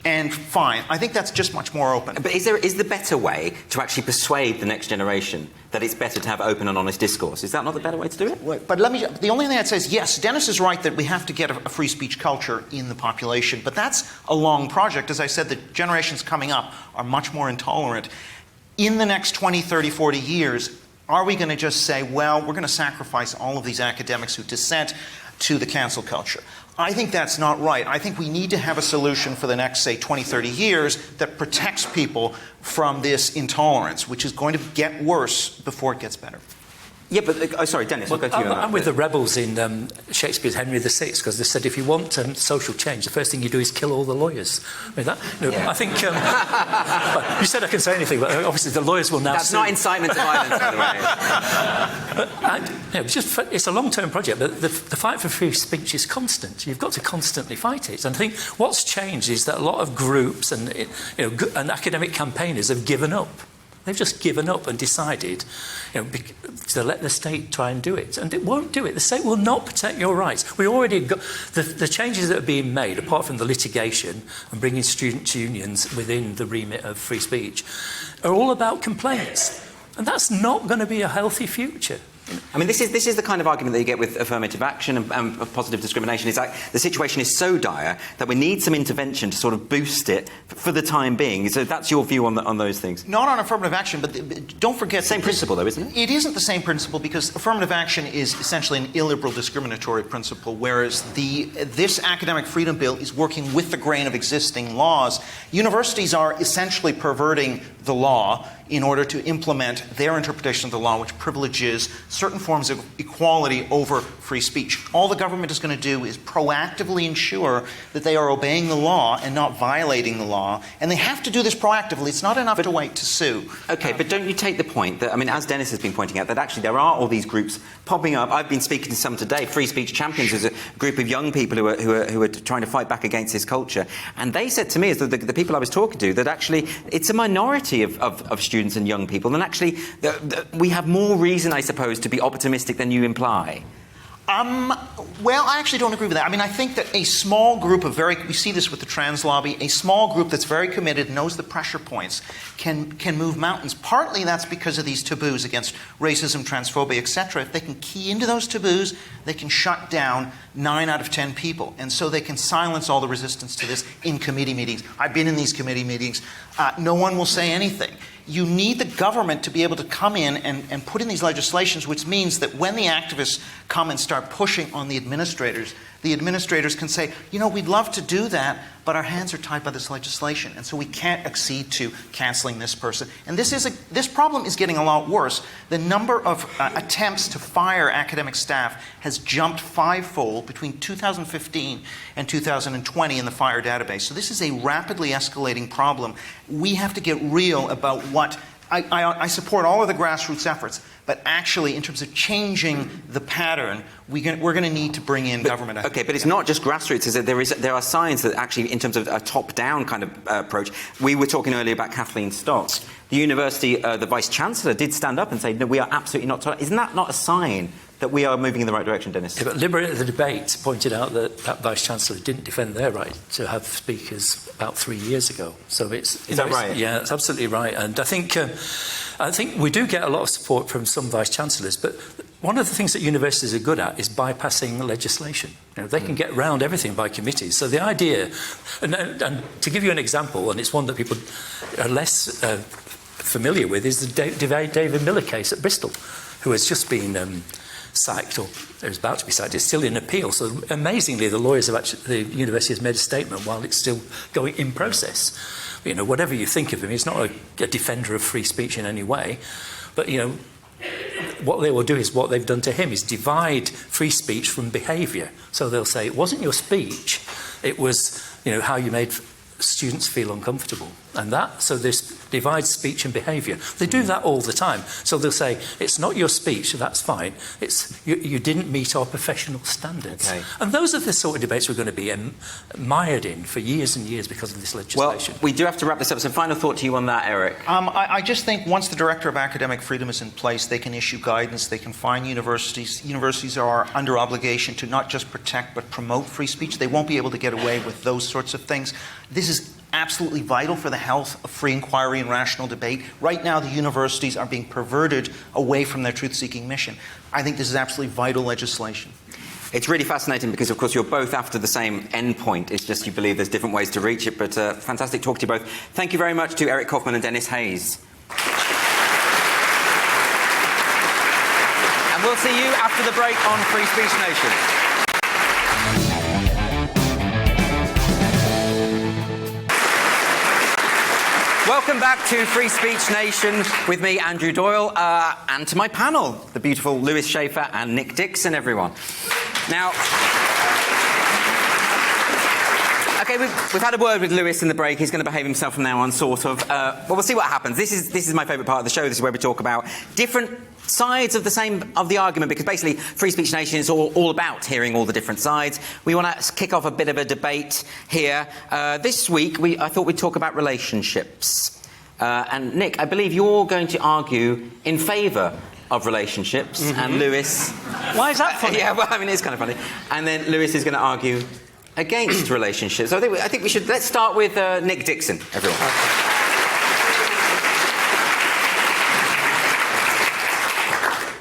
[SPEAKER 14] And fine. I think that's just much more open.
[SPEAKER 1] But is the better way to actually persuade the next generation that it's better to have open and honest discourse? Is that not the better way to do it?
[SPEAKER 14] But the only thing I'd say is, yes, Dennis is right that we have to get a free speech culture in the population. But that's a long project. As I said, the generations coming up are much more intolerant. In the next 20, 30, 40 years, are we going to just say, well, we're going to sacrifice all of these academics who dissent to the cancel culture? I think that's not right. I think we need to have a solution for the next, say, 20, 30 years that protects people from this intolerance, which is going to get worse before it gets better.
[SPEAKER 1] Yeah, but, sorry, Dennis, I'll go to you.
[SPEAKER 15] I'm with the rebels in Shakespeare's Henry VI, because they said if you want social change, the first thing you do is kill all the lawyers. I think... well, you said I can say anything, but obviously the lawyers will now...
[SPEAKER 1] That's not incitement to violence, by the way.
[SPEAKER 15] It's a long-term project, but the fight for free speech is constant. You've got to constantly fight it. And I think what's changed is that a lot of groups and academic campaigners have given up. They've just given up and decided to let the state try and do it. And it won't do it. The state will not protect your rights. We already got... The changes that are being made, apart from the litigation and bringing student unions within the remit of free speech, are all about complaints. And that's not going to be a healthy future.
[SPEAKER 1] I mean, this is the kind of argument that you get with affirmative action and positive discrimination. Is that the situation is so dire that we need some intervention to sort of boost it for the time being. So that's your view on those things.
[SPEAKER 14] Not on affirmative action, but don't forget...
[SPEAKER 1] Same principle, though, isn't it?
[SPEAKER 14] It isn't the same principle because affirmative action is essentially an illiberal discriminatory principle, whereas this academic freedom bill is working with the grain of existing laws. Universities are essentially perverting the law in order to implement their interpretation of the law, which privileges certain forms of equality over free speech. All the government is going to do is proactively ensure that they are obeying the law and not violating the law, and they have to do this proactively. It's not enough to wait to sue.
[SPEAKER 1] Okay, but don't you take the point that, I mean, as Dennis has been pointing out, that actually there are all these groups popping up. I've been speaking to some today. Free Speech Champions is a group of young people who are trying to fight back against this culture, and they said to me, as the people I was talking to, that actually it's a minority of students and young people, and actually we have more reason, I suppose, to be optimistic than you imply.
[SPEAKER 14] Well, I actually don't agree with that. I mean, I think that a small group of we see this with the trans lobby, a small group that's very committed, knows the pressure points, can move mountains. Partly that's because of these taboos against racism, transphobia, etc. If they can key into those taboos, they can shut down 9 out of 10 people. And so they can silence all the resistance to this in committee meetings. I've been in these committee meetings. No one will say anything. You need the government to be able to come in and put in these legislations, which means that when the activists come and start pushing on the administrators can say, you know, we'd love to do that, but our hands are tied by this legislation, and so we can't accede to canceling this person. And this problem is getting a lot worse. The number of attempts to fire academic staff has jumped 5-fold between 2015 and 2020 in the fire database. So this is a rapidly escalating problem. We have to get real about what... I support all of the grassroots efforts, but actually, in terms of changing the pattern, we're going to need to bring in government.
[SPEAKER 1] Okay, but it's not just grassroots. Is it? There are signs that actually, in terms of a top-down kind of approach, we were talking earlier about Kathleen Stocks. The university, the vice-chancellor did stand up and say, no, we are absolutely not tolerant. Isn't that not a sign that we are moving in the right direction, Dennis?
[SPEAKER 15] Yeah, but Liberator the Debate pointed out that Vice-Chancellor didn't defend their right to have speakers about 3 years ago. So it's...
[SPEAKER 1] Is that right?
[SPEAKER 15] Yeah, that's absolutely right. And I think we do get a lot of support from some Vice-Chancellors, but one of the things that universities are good at is bypassing legislation. You know, they can get around everything by committees. So the idea... And to give you an example, and it's one that people are less familiar with, is the David Miller case at Bristol, who has just been... sacked, or is about to be sacked. It's still in appeal. So amazingly, the university has made a statement while it's still going in process. You know, whatever you think of him, he's not a defender of free speech in any way. But, you know, what they will do is what they've done to him is divide free speech from behaviour. So they'll say, it wasn't your speech, it was, you know, how you made students feel uncomfortable. And so this divides speech and behaviour. They do that all the time. So they'll say, it's not your speech, that's fine. It's you didn't meet our professional standards.
[SPEAKER 1] Okay.
[SPEAKER 15] And those are the sort of debates we're going to be mired in for years and years because of this legislation.
[SPEAKER 1] Well, we do have to wrap this up. So final thought to you on that, Eric.
[SPEAKER 14] I just think once the Director of Academic Freedom is in place, they can issue guidance, they can fine universities. Universities are under obligation to not just protect but promote free speech. They won't be able to get away with those sorts of things. This is absolutely vital for the health of free inquiry and rational debate. Right now, the universities are being perverted away from their truth-seeking mission. I think this is absolutely vital legislation.
[SPEAKER 1] It's really fascinating because, of course, you're both after the same end point. It's just you believe there's different ways to reach it. But fantastic talk to you both. Thank you very much to Eric Kaufman and Dennis Hayes. And we'll see you after the break on Free Speech Nation. Welcome back to Free Speech Nation with me, Andrew Doyle, and to my panel, the beautiful Lewis Schaefer and Nick Dixon, everyone. Now, okay, we've had a word with Lewis in the break. He's going to behave himself from now on, sort of. Well, we'll see what happens. This is my favourite part of the show. This is where we talk about different sides of the argument, because basically Free Speech Nation is all about hearing all the different sides. We want to kick off a bit of a debate here. This week, I thought we'd talk about relationships. And Nick, I believe you're going to argue in favour of relationships, and Lewis...
[SPEAKER 11] Why is that funny?
[SPEAKER 1] Yeah, well, I mean, it's kind of funny. And then Lewis is going to argue against relationships. So I think we should... Let's start with Nick Dixon, everyone.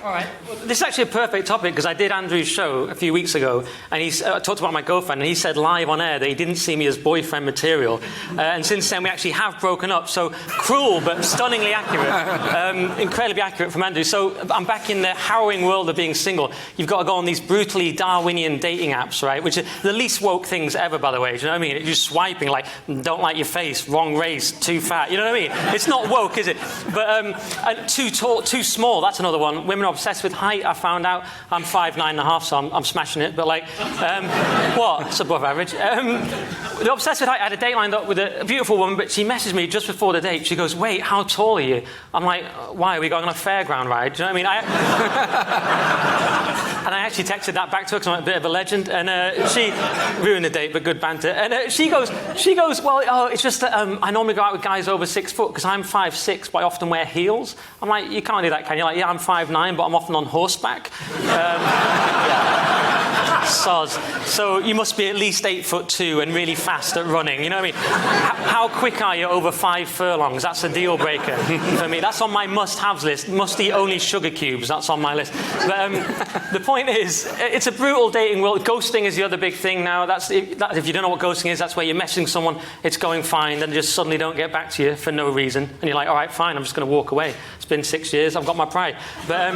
[SPEAKER 8] All right. Well,
[SPEAKER 11] this is actually a perfect topic because I did Andrew's show a few weeks ago, and he talked about my girlfriend, and he said live on air that he didn't see me as boyfriend material. And since then, we actually have broken up. So cruel, but stunningly accurate. Incredibly accurate from Andrew. So I'm back in the harrowing world of being single. You've got to go on these brutally Darwinian dating apps, right? Which are the least woke things ever, by the way. Do you know what I mean? You're just swiping like, don't like your face, wrong race, too fat. You know what I mean? It's not woke, is it? But and too tall, too small. That's another one. Women are obsessed with height. I found out I'm 5'9.5", so I'm smashing it. But like, what? It's above average. They're obsessed with height. I had a date lined up with a beautiful woman, but she messaged me just before the date. She goes, "Wait, how tall are you?" I'm like, "Why? Are we going on a fairground ride?" Do you know what I mean? And I actually texted that back to her because I'm a bit of a legend. And she ruined the date, but good banter. And she goes, "Well, it's just that I normally go out with guys over 6 foot because I'm 5'6", but I often wear heels." I'm like, "You can't do that, can you?" Like, "Yeah, I'm 5'9", but I'm often on horseback." Soz. So you must be at least 8'2" and really fast at running. You know what I mean? How quick are you over 5 furlongs? That's a deal breaker for me. That's on my must-haves list. Must eat only sugar cubes. That's on my list. But the point is, it's a brutal dating world. Ghosting is the other big thing now. If you don't know what ghosting is, that's where you're messaging someone, it's going fine, then they just suddenly don't get back to you for no reason, and you're like, all right, fine, I'm just going to walk away. It's been 6 years. I've got my pride. But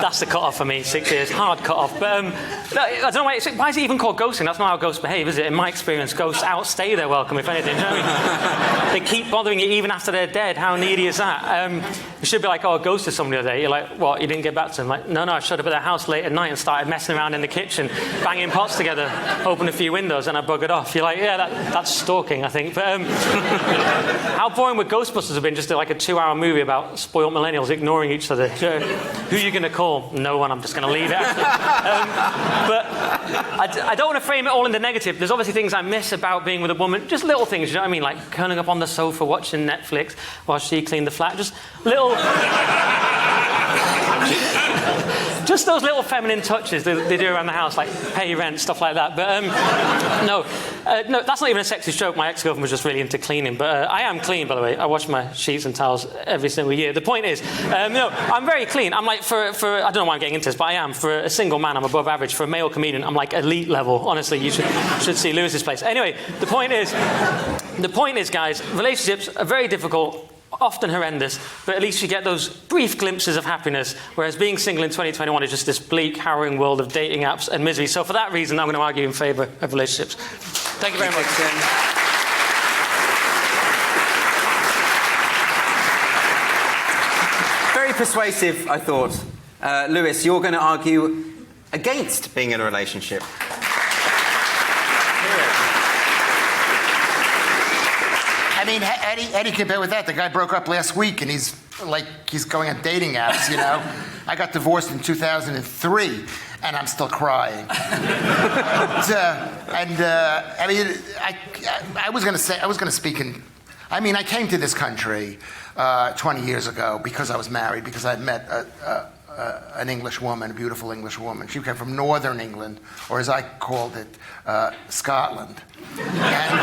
[SPEAKER 11] that's the cut-off for me. 6 years, hard cut-off. But I don't know why is it even called ghosting? That's not how ghosts behave, is it? In my experience, ghosts outstay their welcome, if anything. You know what I mean? They keep bothering you even after they're dead. How needy is that? You should be like, "Oh, I ghosted somebody the other day." You're like, "What? You didn't get back to them?" Like, no, I showed up at their house late at night and started messing around in the kitchen, banging pots together, opened a few windows, and I buggered off. You're like, yeah, that's stalking, I think. But how boring would Ghostbusters have been? Just like a 2-hour movie about spoiled millennials ignoring each other. Who are you going to call? No one. I'm just going to leave it. But I don't want to frame it all in the negative. There's obviously things I miss about being with a woman. Just little things, you know what I mean? Like curling up on the sofa watching Netflix while she cleaned the flat. Just little... Just those little feminine touches they do around the house, like pay rent, stuff like that. But no, that's not even a sexist joke. My ex-girlfriend was just really into cleaning. But I am clean, by the way. I wash my sheets and towels every single year. The point is, no, I'm very clean. I'm like, for I don't know why I'm getting into this, but I am. For a single man, I'm above average. For a male comedian, I'm like elite level. Honestly, you should see Lewis's place. Anyway, the point is, guys, relationships are very difficult, often horrendous, but at least you get those brief glimpses of happiness, whereas being single in 2021 is just this bleak, harrowing world of dating apps and misery. So for that reason, I'm going to argue in favour of relationships. Thank you very much.
[SPEAKER 1] Very persuasive, I thought. Lewis, you're going to argue against being in a relationship.
[SPEAKER 10] I mean, Eddie compared with that. The guy broke up last week, and he's going on dating apps. You know, I got divorced in 2003, and I'm still crying. I mean, I was going to speak in. I mean, I came to this country 20 years ago because I was married, because I met an English woman, a beautiful English woman. She came from northern England, or as I called it, Scotland, and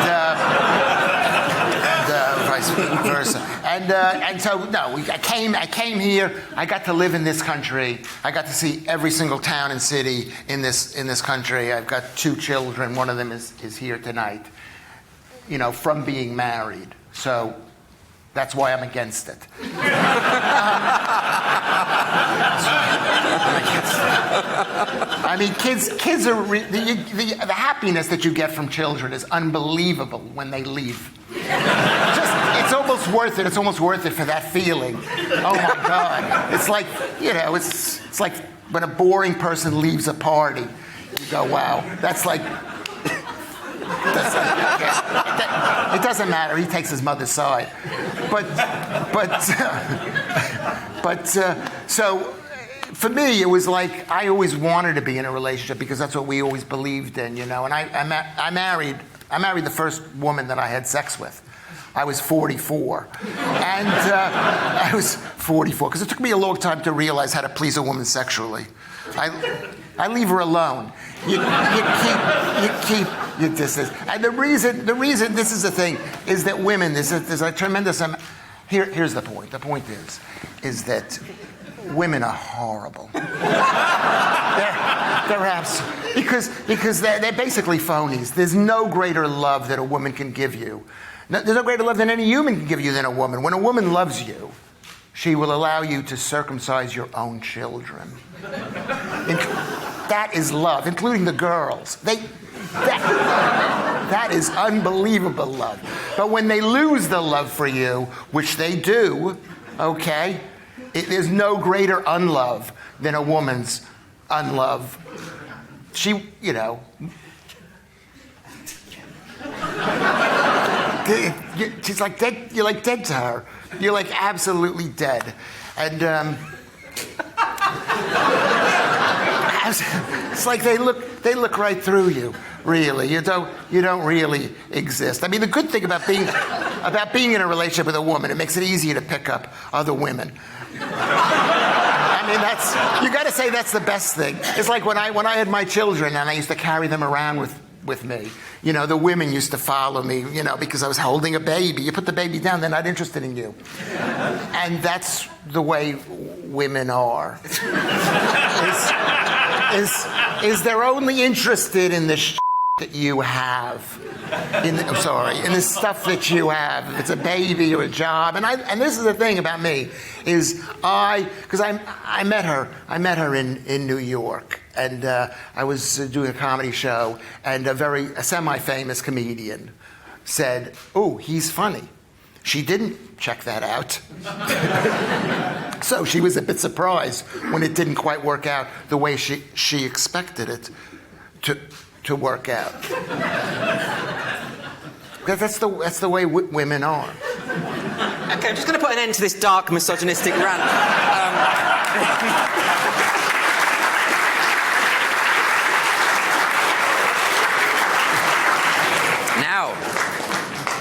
[SPEAKER 10] vice versa. And so, no, I came here. I got to live in this country. I got to see every single town and city in this country. I've got 2 children. One of them is here tonight. You know, from being married. So that's why I'm against it. I mean, kids are the happiness that you get from children is unbelievable when they leave. It's almost worth it. It's almost worth it for that feeling. Oh my God! It's like, you know, it's like when a boring person leaves a party. You go, wow, that's like. It doesn't matter. He takes his mother's side, so for me, it was like I always wanted to be in a relationship because that's what we always believed in, you know. And I married the first woman that I had sex with. I was 44, and I was 44 because it took me a long time to realize how to please a woman sexually. I leave her alone. You keep your distance. And the reason this is the thing is that women, there's a tremendous. Here's the point. The point is that women are horrible. Because they're basically phonies. There's no greater love that a woman can give you. There's no greater love than any human can give you than a woman. When a woman loves you, she will allow you to circumcise your own children. That is love, including the girls. That is unbelievable love. But when they lose the love for you, which they do, okay, there's no greater unlove than a woman's unlove. She, you know, she's like dead. You're like dead to her. You're like absolutely dead, and it's like they look right through you. Really, you don't really exist. I mean, the good thing about being in a relationship with a woman, it makes it easier to pick up other women. I mean, you got to say that's the best thing. It's like when I had my children and I used to carry them around with me. You know, the women used to follow me, you know, because I was holding a baby. You put the baby down, they're not interested in you. And that's the way women are. Is they're only interested in the that you have. In the stuff that you have. If it's a baby or a job. And this is the thing about me, is because I met her in New York. And I was doing a comedy show, and a semi-famous comedian said, "Oh, he's funny." She didn't check that out. So she was a bit surprised when it didn't quite work out the way she expected it to work out. Because that's the way women are.
[SPEAKER 1] Okay, I'm just going to put an end to this dark misogynistic rant.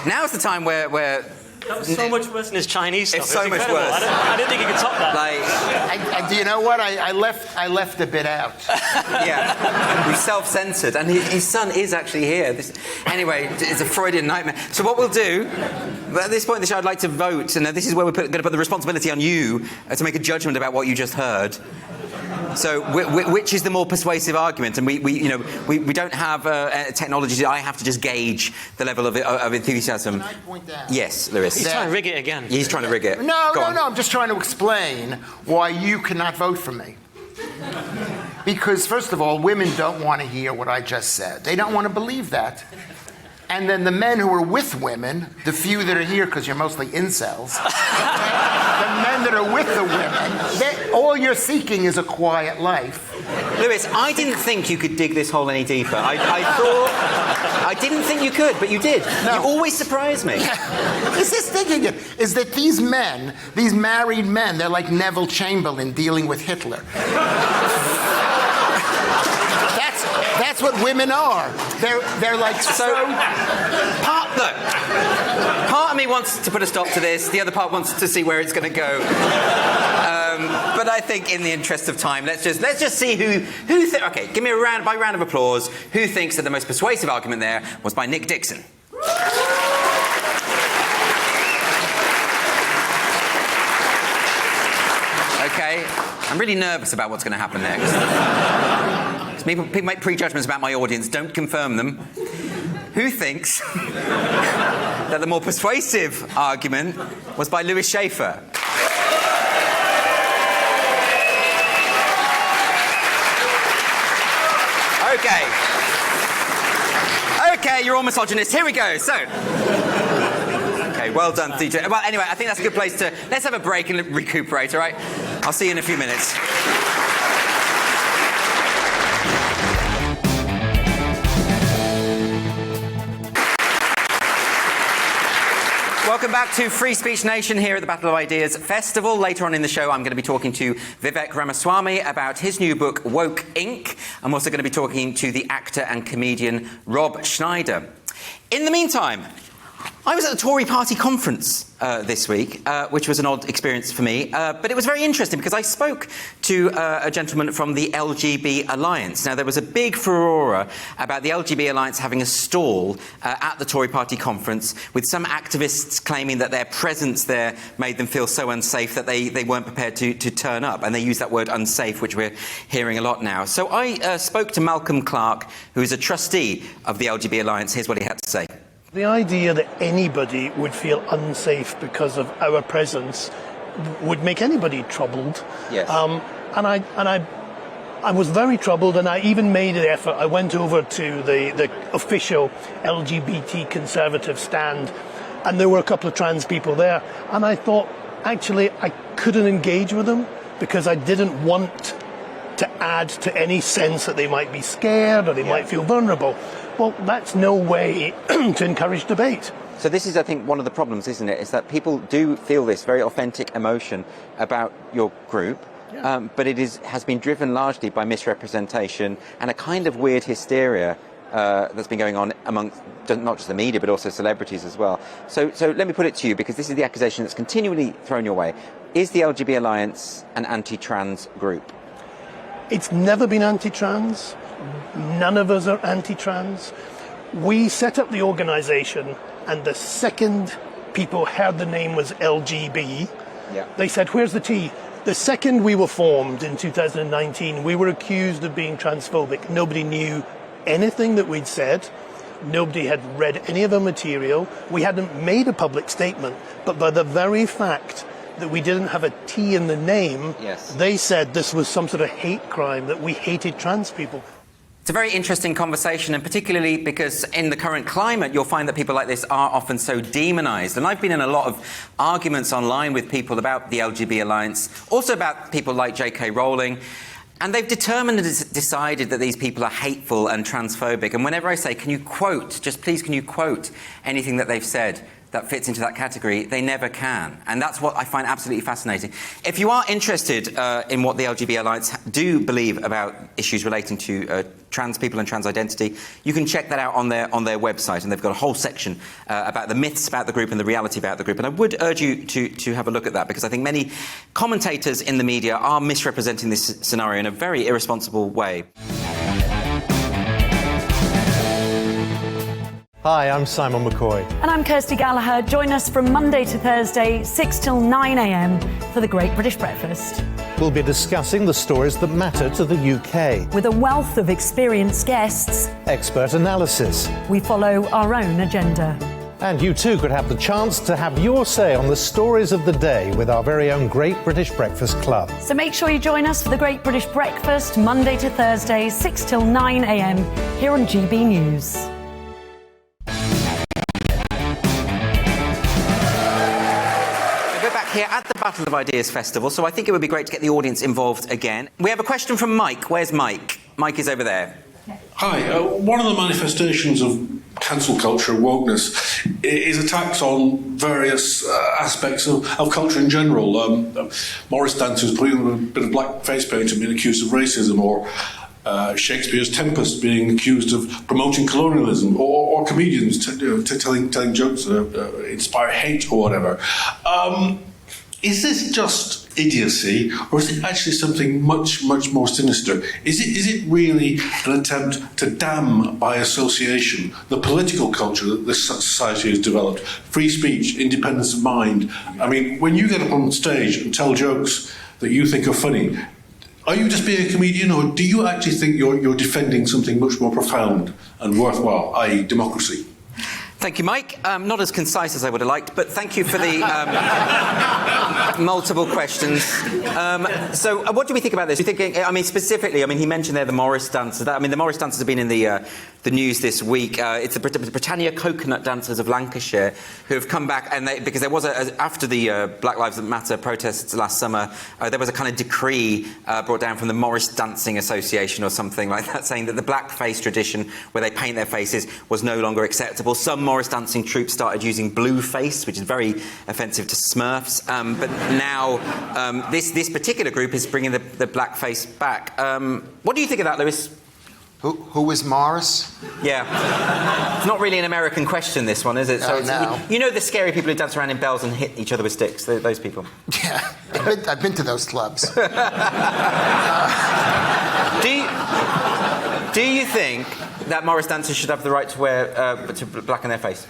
[SPEAKER 1] Now's the time where
[SPEAKER 11] that was so much worse than his Chinese stuff.
[SPEAKER 1] It's so much worse.
[SPEAKER 11] I didn't think you could top that.
[SPEAKER 10] Do you know what? I left a bit out.
[SPEAKER 1] Yeah, we self-censored, and his son is actually here. Anyway, it's a Freudian nightmare. So what we'll do, at this point in the show, I'd like to vote, and this is where we're going to put the responsibility on you to make a judgment about what you just heard. So, which is the more persuasive argument? And we don't have technology. I have to just gauge the level of enthusiasm.
[SPEAKER 10] Can I point out?
[SPEAKER 1] Yes, Lewis.
[SPEAKER 11] He's trying to rig it again.
[SPEAKER 1] He's trying to rig it.
[SPEAKER 10] No. I'm just trying to explain why you cannot vote for me. Because first of all, women don't want to hear what I just said. They don't want to believe that. And then the men who are with women, the few that are here, because you're mostly incels, the men that are with the women, all you're seeking is a quiet life.
[SPEAKER 1] Lewis, I didn't think you could dig this hole any deeper. I didn't think you could, but you did. No. You always surprise me.
[SPEAKER 10] It's this thinking it, is that these men, these married men, they're like Neville Chamberlain dealing with Hitler. That's what women are. They're like
[SPEAKER 1] part of me wants to put a stop to this. The other part wants to see where it's going to go. But I think, in the interest of time, let's just see who. Okay, give me a round of applause. Who thinks that the most persuasive argument there was by Nick Dixon? Okay, I'm really nervous about what's going to happen next. People make prejudgments about my audience. Don't confirm them. Who thinks that the more persuasive argument was by Lewis Schaefer? Okay, you're all misogynists. Here we go. So, okay, well done, DJ. Well, anyway, I think that's a good place to... Let's have a break and recuperate, all right? I'll see you in a few minutes. Welcome back to Free Speech Nation here at the Battle of Ideas Festival. Later on in the show, I'm going to be talking to Vivek Ramaswamy about his new book, Woke Inc. I'm also going to be talking to the actor and comedian Rob Schneider. In the meantime, I was at the Tory party conference this week, which was an odd experience for me, but it was very interesting because I spoke to a gentleman from the LGB Alliance. Now, there was a big furore about the LGB Alliance having a stall at the Tory party conference, with some activists claiming that their presence there made them feel so unsafe that they weren't prepared to turn up, and they use that word unsafe, which we're hearing a lot now. So I spoke to Malcolm Clark, who is a trustee of the LGB Alliance. Here's what he had to say.
[SPEAKER 16] The idea that anybody would feel unsafe because of our presence would make anybody troubled.
[SPEAKER 1] Yes.
[SPEAKER 16] And I was very troubled, and I even made an effort. I went over to the official LGBT conservative stand, and there were a couple of trans people there, and I thought, actually, I couldn't engage with them because I didn't want to add to any sense that they might be scared or they might feel vulnerable. Well, that's no way to encourage debate.
[SPEAKER 1] So this is, I think, one of the problems, isn't it? Is that people do feel this very authentic emotion about your group, but it has been driven largely by misrepresentation and a kind of weird hysteria that's been going on amongst not just the media, but also celebrities as well. So let me put it to you, because this is the accusation that's continually thrown your way. Is the LGB Alliance an anti-trans group?
[SPEAKER 16] It's never been anti-trans. None of us are anti-trans. We set up the organisation, and the second people heard the name was LGB, they said, where's the T? The second we were formed in 2019, we were accused of being transphobic. Nobody knew anything that we'd said. Nobody had read any of our material. We hadn't made a public statement, but by the very fact that we didn't have a T in the name, they said this was some sort of hate crime, that we hated trans people.
[SPEAKER 1] It's a very interesting conversation, and particularly because in the current climate, you'll find that people like this are often so demonised. And I've been in a lot of arguments online with people about the LGB Alliance, also about people like J.K. Rowling, and they've determined and decided that these people are hateful and transphobic. And whenever I say, can you quote, just please can you quote anything that they've said that fits into that category, they never can. And that's what I find absolutely fascinating. If you are interested in what the LGB Alliance do believe about issues relating to trans people and trans identity, you can check that out on their website, and they've got a whole section about the myths about the group and the reality about the group. And I would urge you to have a look at that, because I think many commentators in the media are misrepresenting this scenario in a very irresponsible way.
[SPEAKER 17] Hi, I'm Simon McCoy.
[SPEAKER 18] And I'm Kirsty Gallagher. Join us from Monday to Thursday, 6 till 9 a.m. for the Great British Breakfast.
[SPEAKER 17] We'll be discussing the stories that matter to the UK.
[SPEAKER 18] With a wealth of experienced guests.
[SPEAKER 17] Expert analysis.
[SPEAKER 18] We follow our own agenda.
[SPEAKER 17] And you too could have the chance to have your say on the stories of the day with our very own Great British Breakfast Club.
[SPEAKER 18] So make sure you join us for the Great British Breakfast, Monday to Thursday, 6 till 9 a.m. here on GB News.
[SPEAKER 1] Here at the Battle of Ideas Festival, so I think it would be great to get the audience involved again. We have a question from Mike. Where's Mike? Mike is over there.
[SPEAKER 19] Hi. One of the manifestations of cancel culture, wokeness, is attacks on various aspects of culture in general. Morris dancers putting a bit of blackface paint and being accused of racism, or Shakespeare's Tempest being accused of promoting colonialism, or comedians telling jokes that inspire hate or whatever. Is this just idiocy, or is it actually something much, much more sinister? Is it really an attempt to damn by association the political culture that this society has developed? Free speech, independence of mind. I mean, when you get up on stage and tell jokes that you think are funny, are you just being a comedian, or do you actually think you're defending something much more profound and worthwhile, i.e. democracy?
[SPEAKER 1] Thank you, Mike. Not as concise as I would have liked, but thank you for the multiple questions. So what do we think about this? Specifically, he mentioned there the Morris dancers. The Morris dancers have been in the news this week. It's the Britannia Coconut Dancers of Lancashire who have come back, and because there was after the Black Lives Matter protests last summer, there was a kind of decree brought down from the Morris Dancing Association or something like that, saying that the blackface tradition, where they paint their faces, was no longer acceptable. Some Morris dancing troupes started using blueface, which is very offensive to Smurfs. But now this particular group is bringing the blackface back. What do you think of that, Lewis?
[SPEAKER 10] Who is Morris?
[SPEAKER 1] Yeah. It's not really an American question, this one, is it? So
[SPEAKER 10] no.
[SPEAKER 1] You know the scary people who dance around in bells and hit each other with sticks? Those people.
[SPEAKER 10] Yeah, I've been to those clubs.
[SPEAKER 1] Do you think that Morris dancers should have the right to wear to blacken their face?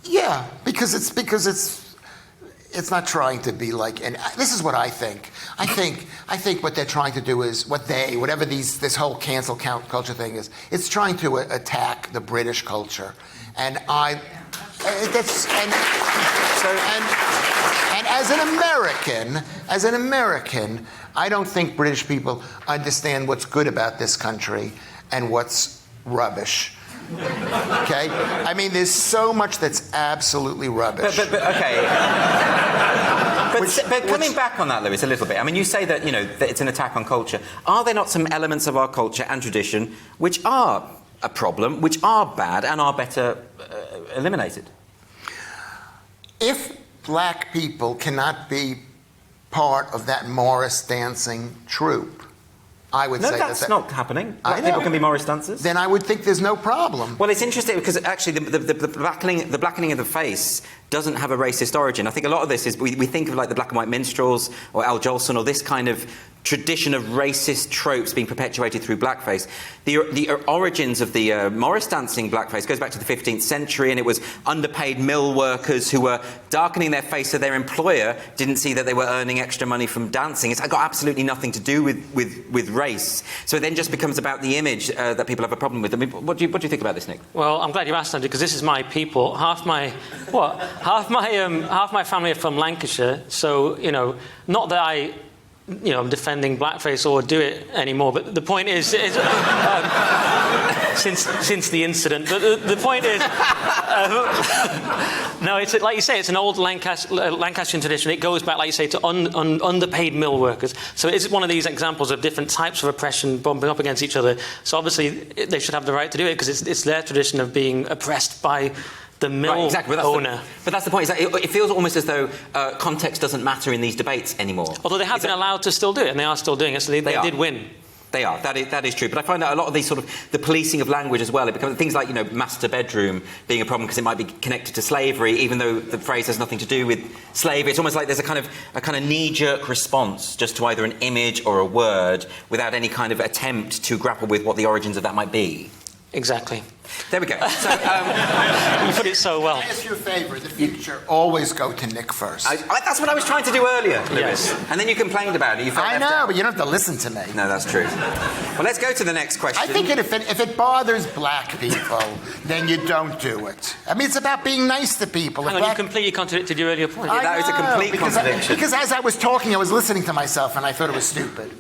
[SPEAKER 10] Yeah, because it's not trying to be like, and this is what I think. I think what they're trying to do is whatever this whole cancel culture thing is. It's trying to attack the British culture, and as an American, I don't think British people understand what's good about this country and what's rubbish. Okay? I mean, there's so much that's absolutely rubbish.
[SPEAKER 1] But okay. But coming back on that, Lewis, a little bit. I mean, you say that, that it's an attack on culture. Are there not some elements of our culture and tradition which are a problem, which are bad, and are better eliminated?
[SPEAKER 10] If black people cannot be part of that Morris dancing troupe, I would say
[SPEAKER 1] that's not happening. Black people can be Morris dancers.
[SPEAKER 10] Then I would think there's no problem.
[SPEAKER 1] Well, it's interesting because actually the blackening of the face doesn't have a racist origin. I think a lot of this is we think of like the black and white minstrels or Al Jolson or this kind of tradition of racist tropes being perpetuated through blackface. The origins of the Morris dancing blackface goes back to the 15th century, and it was underpaid mill workers who were darkening their face so their employer didn't see that they were earning extra money from dancing. It's got absolutely nothing to do with race. So it then just becomes about the image that people have a problem with. I mean, what do you think about this, Nick?
[SPEAKER 11] Well, I'm glad you asked, Andrew, because this is my people. Half my family are from Lancashire, so not that I'm defending blackface or do it anymore, but the point is since the incident, but the point is, no, it's like you say, it's an old Lancastrian tradition. It goes back, like you say, to underpaid mill workers. So it's one of these examples of different types of oppression bumping up against each other. So obviously they should have the right to do it because it's their tradition of being oppressed by the mill owner.
[SPEAKER 1] But that's the point. Is that it feels almost as though context doesn't matter in these debates anymore.
[SPEAKER 11] Although they have been allowed to still do it, and they are still doing it, so they did win.
[SPEAKER 1] They are. That is true. But I find that a lot of these sort of the policing of language as well. It becomes things like master bedroom being a problem because it might be connected to slavery, even though the phrase has nothing to do with slavery. It's almost like there's a kind of knee-jerk response just to either an image or a word without any kind of attempt to grapple with what the origins of that might be.
[SPEAKER 11] Exactly.
[SPEAKER 1] There we go. So,
[SPEAKER 11] you put it so well.
[SPEAKER 10] Can I ask you a favour? In the future, always go to Nick first.
[SPEAKER 1] That's what I was trying to do earlier, Lewis. Yes. And then you complained about it. You felt
[SPEAKER 10] I know, but you don't have to listen to me.
[SPEAKER 1] No, that's true. Well, let's go to the next question.
[SPEAKER 10] I think if it bothers black people, then you don't do it. I mean, it's about being nice to people.
[SPEAKER 11] Hang on, you completely contradicted your earlier point.
[SPEAKER 1] That was a complete contradiction.
[SPEAKER 10] Because as I was talking, I was listening to myself, and I thought it was stupid.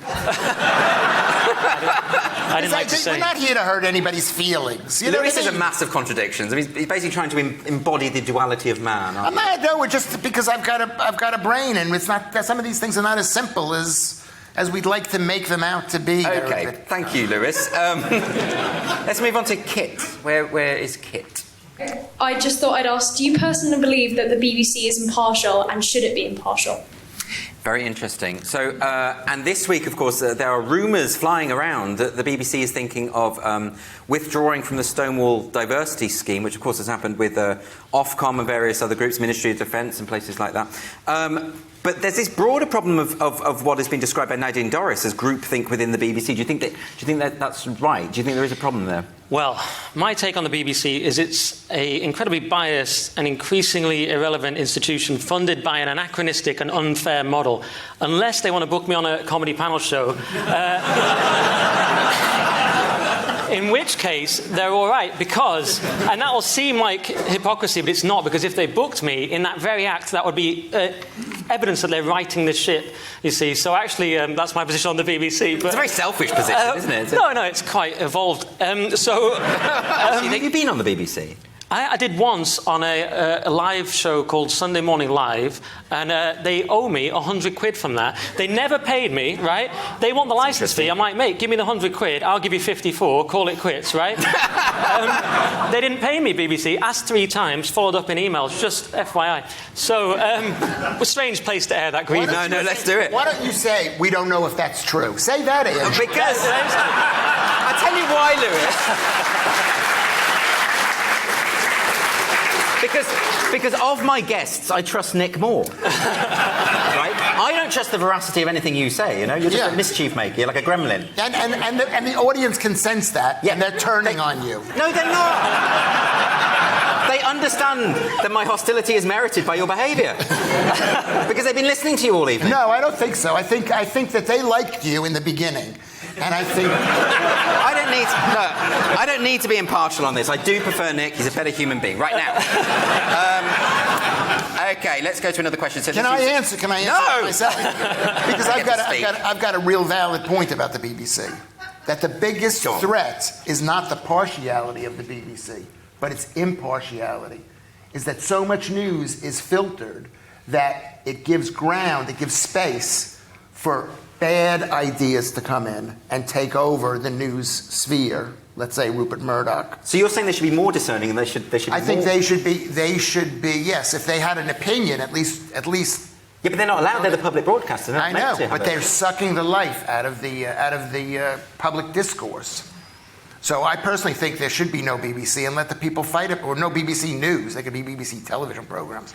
[SPEAKER 11] I didn't like to say.
[SPEAKER 10] We're not here to hurt anybody's feelings.
[SPEAKER 1] Lewis is a massive contradictions. I mean, he's basically trying to embody the duality of man.
[SPEAKER 10] I'm not. No, just because I've got a brain, and it's not. Some of these things are not as simple as we'd like to make them out to be.
[SPEAKER 1] Okay, thank you, Lewis. Let's move on to Kit. Where is Kit?
[SPEAKER 20] I just thought I'd ask, do you personally believe that the BBC is impartial, and should it be impartial?
[SPEAKER 1] Very interesting. So, and this week, of course, there are rumours flying around that the BBC is thinking of withdrawing from the Stonewall Diversity Scheme, which, of course, has happened with Ofcom and various other groups, Ministry of Defence and places like that. But there's this broader problem of what has been described by Nadine Dorries as groupthink within the BBC. Do you think that's right? Do you think there is a problem there?
[SPEAKER 11] Well, my take on the BBC is it's an incredibly biased and increasingly irrelevant institution funded by an anachronistic and unfair model. Unless they want to book me on a comedy panel show. In which case, they're all right, because, and that will seem like hypocrisy, but it's not, because if they booked me in that very act, that would be evidence that they're writing the shit, you see. So actually, that's my position on the BBC. But,
[SPEAKER 1] it's a very selfish position, isn't it?
[SPEAKER 11] No, it's quite evolved. Have
[SPEAKER 1] you been on the BBC?
[SPEAKER 11] I did once on a live show called Sunday Morning Live, and they owe me 100 quid from that. They never paid me, right? They want the license fee. I'm like, mate, give me the 100 quid. I'll give you 54. Call it quits, right? They didn't pay me, BBC. Asked 3 times, followed up in emails, just FYI. So, a strange place to air that grievance.
[SPEAKER 1] No, let's do it.
[SPEAKER 10] Why don't you say, we don't know if that's true? Say that, Andrew.
[SPEAKER 1] Because, I'll tell you why, Lewis. Because of my guests, I trust Nick more. Right? I don't trust the veracity of anything you say, you know? You're just a mischief maker. You're like a gremlin.
[SPEAKER 10] And the audience can sense that, and they're turning on you.
[SPEAKER 1] No, they're not. They understand that my hostility is merited by your behaviour. Because they've been listening to you all evening.
[SPEAKER 10] No, I don't think so. I think that they liked you in the beginning. And I think...
[SPEAKER 1] I don't need to be impartial on this. I do prefer Nick. He's a better human being. Right now. Okay, let's go to another question. So
[SPEAKER 10] Can I answer
[SPEAKER 1] No!
[SPEAKER 10] myself? Because I've got a real valid point about the BBC. That the biggest threat is not the partiality of the BBC, but its impartiality. Is that so much news is filtered that it gives ground, it gives space for bad ideas to come in and take over the news sphere. Let's say Rupert Murdoch.
[SPEAKER 1] So you're saying they should be more discerning, and they should be
[SPEAKER 10] I think they should be. Yes, if they had an opinion, at least.
[SPEAKER 1] Yeah, but they're not allowed. They're the public broadcaster.
[SPEAKER 10] I know, but they're sucking the life out of the public discourse. So I personally think there should be no BBC and let the people fight it, or no BBC News. They could be BBC television programs,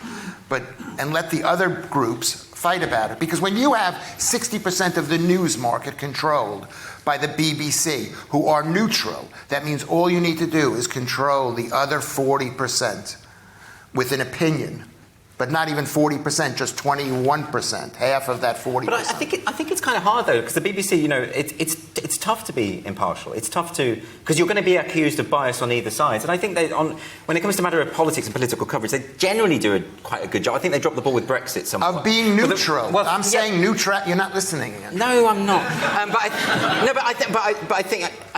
[SPEAKER 10] and let the other groups fight about it. Because when you have 60% of the news market controlled by the BBC, who are neutral, that means all you need to do is control the other 40% with an opinion. But not even 40%, just 21%, half of that 40%.
[SPEAKER 1] But I think it's kind of hard though, because the BBC, you know, it's tough to be impartial. It's tough to, because you're going to be accused of bias on either side. And I think when it comes to matter of politics and political coverage, they generally do quite a good job. I think they dropped the ball with Brexit somewhat.
[SPEAKER 10] Of being neutral. I'm saying neutral. You're not listening.
[SPEAKER 1] No, I'm not. I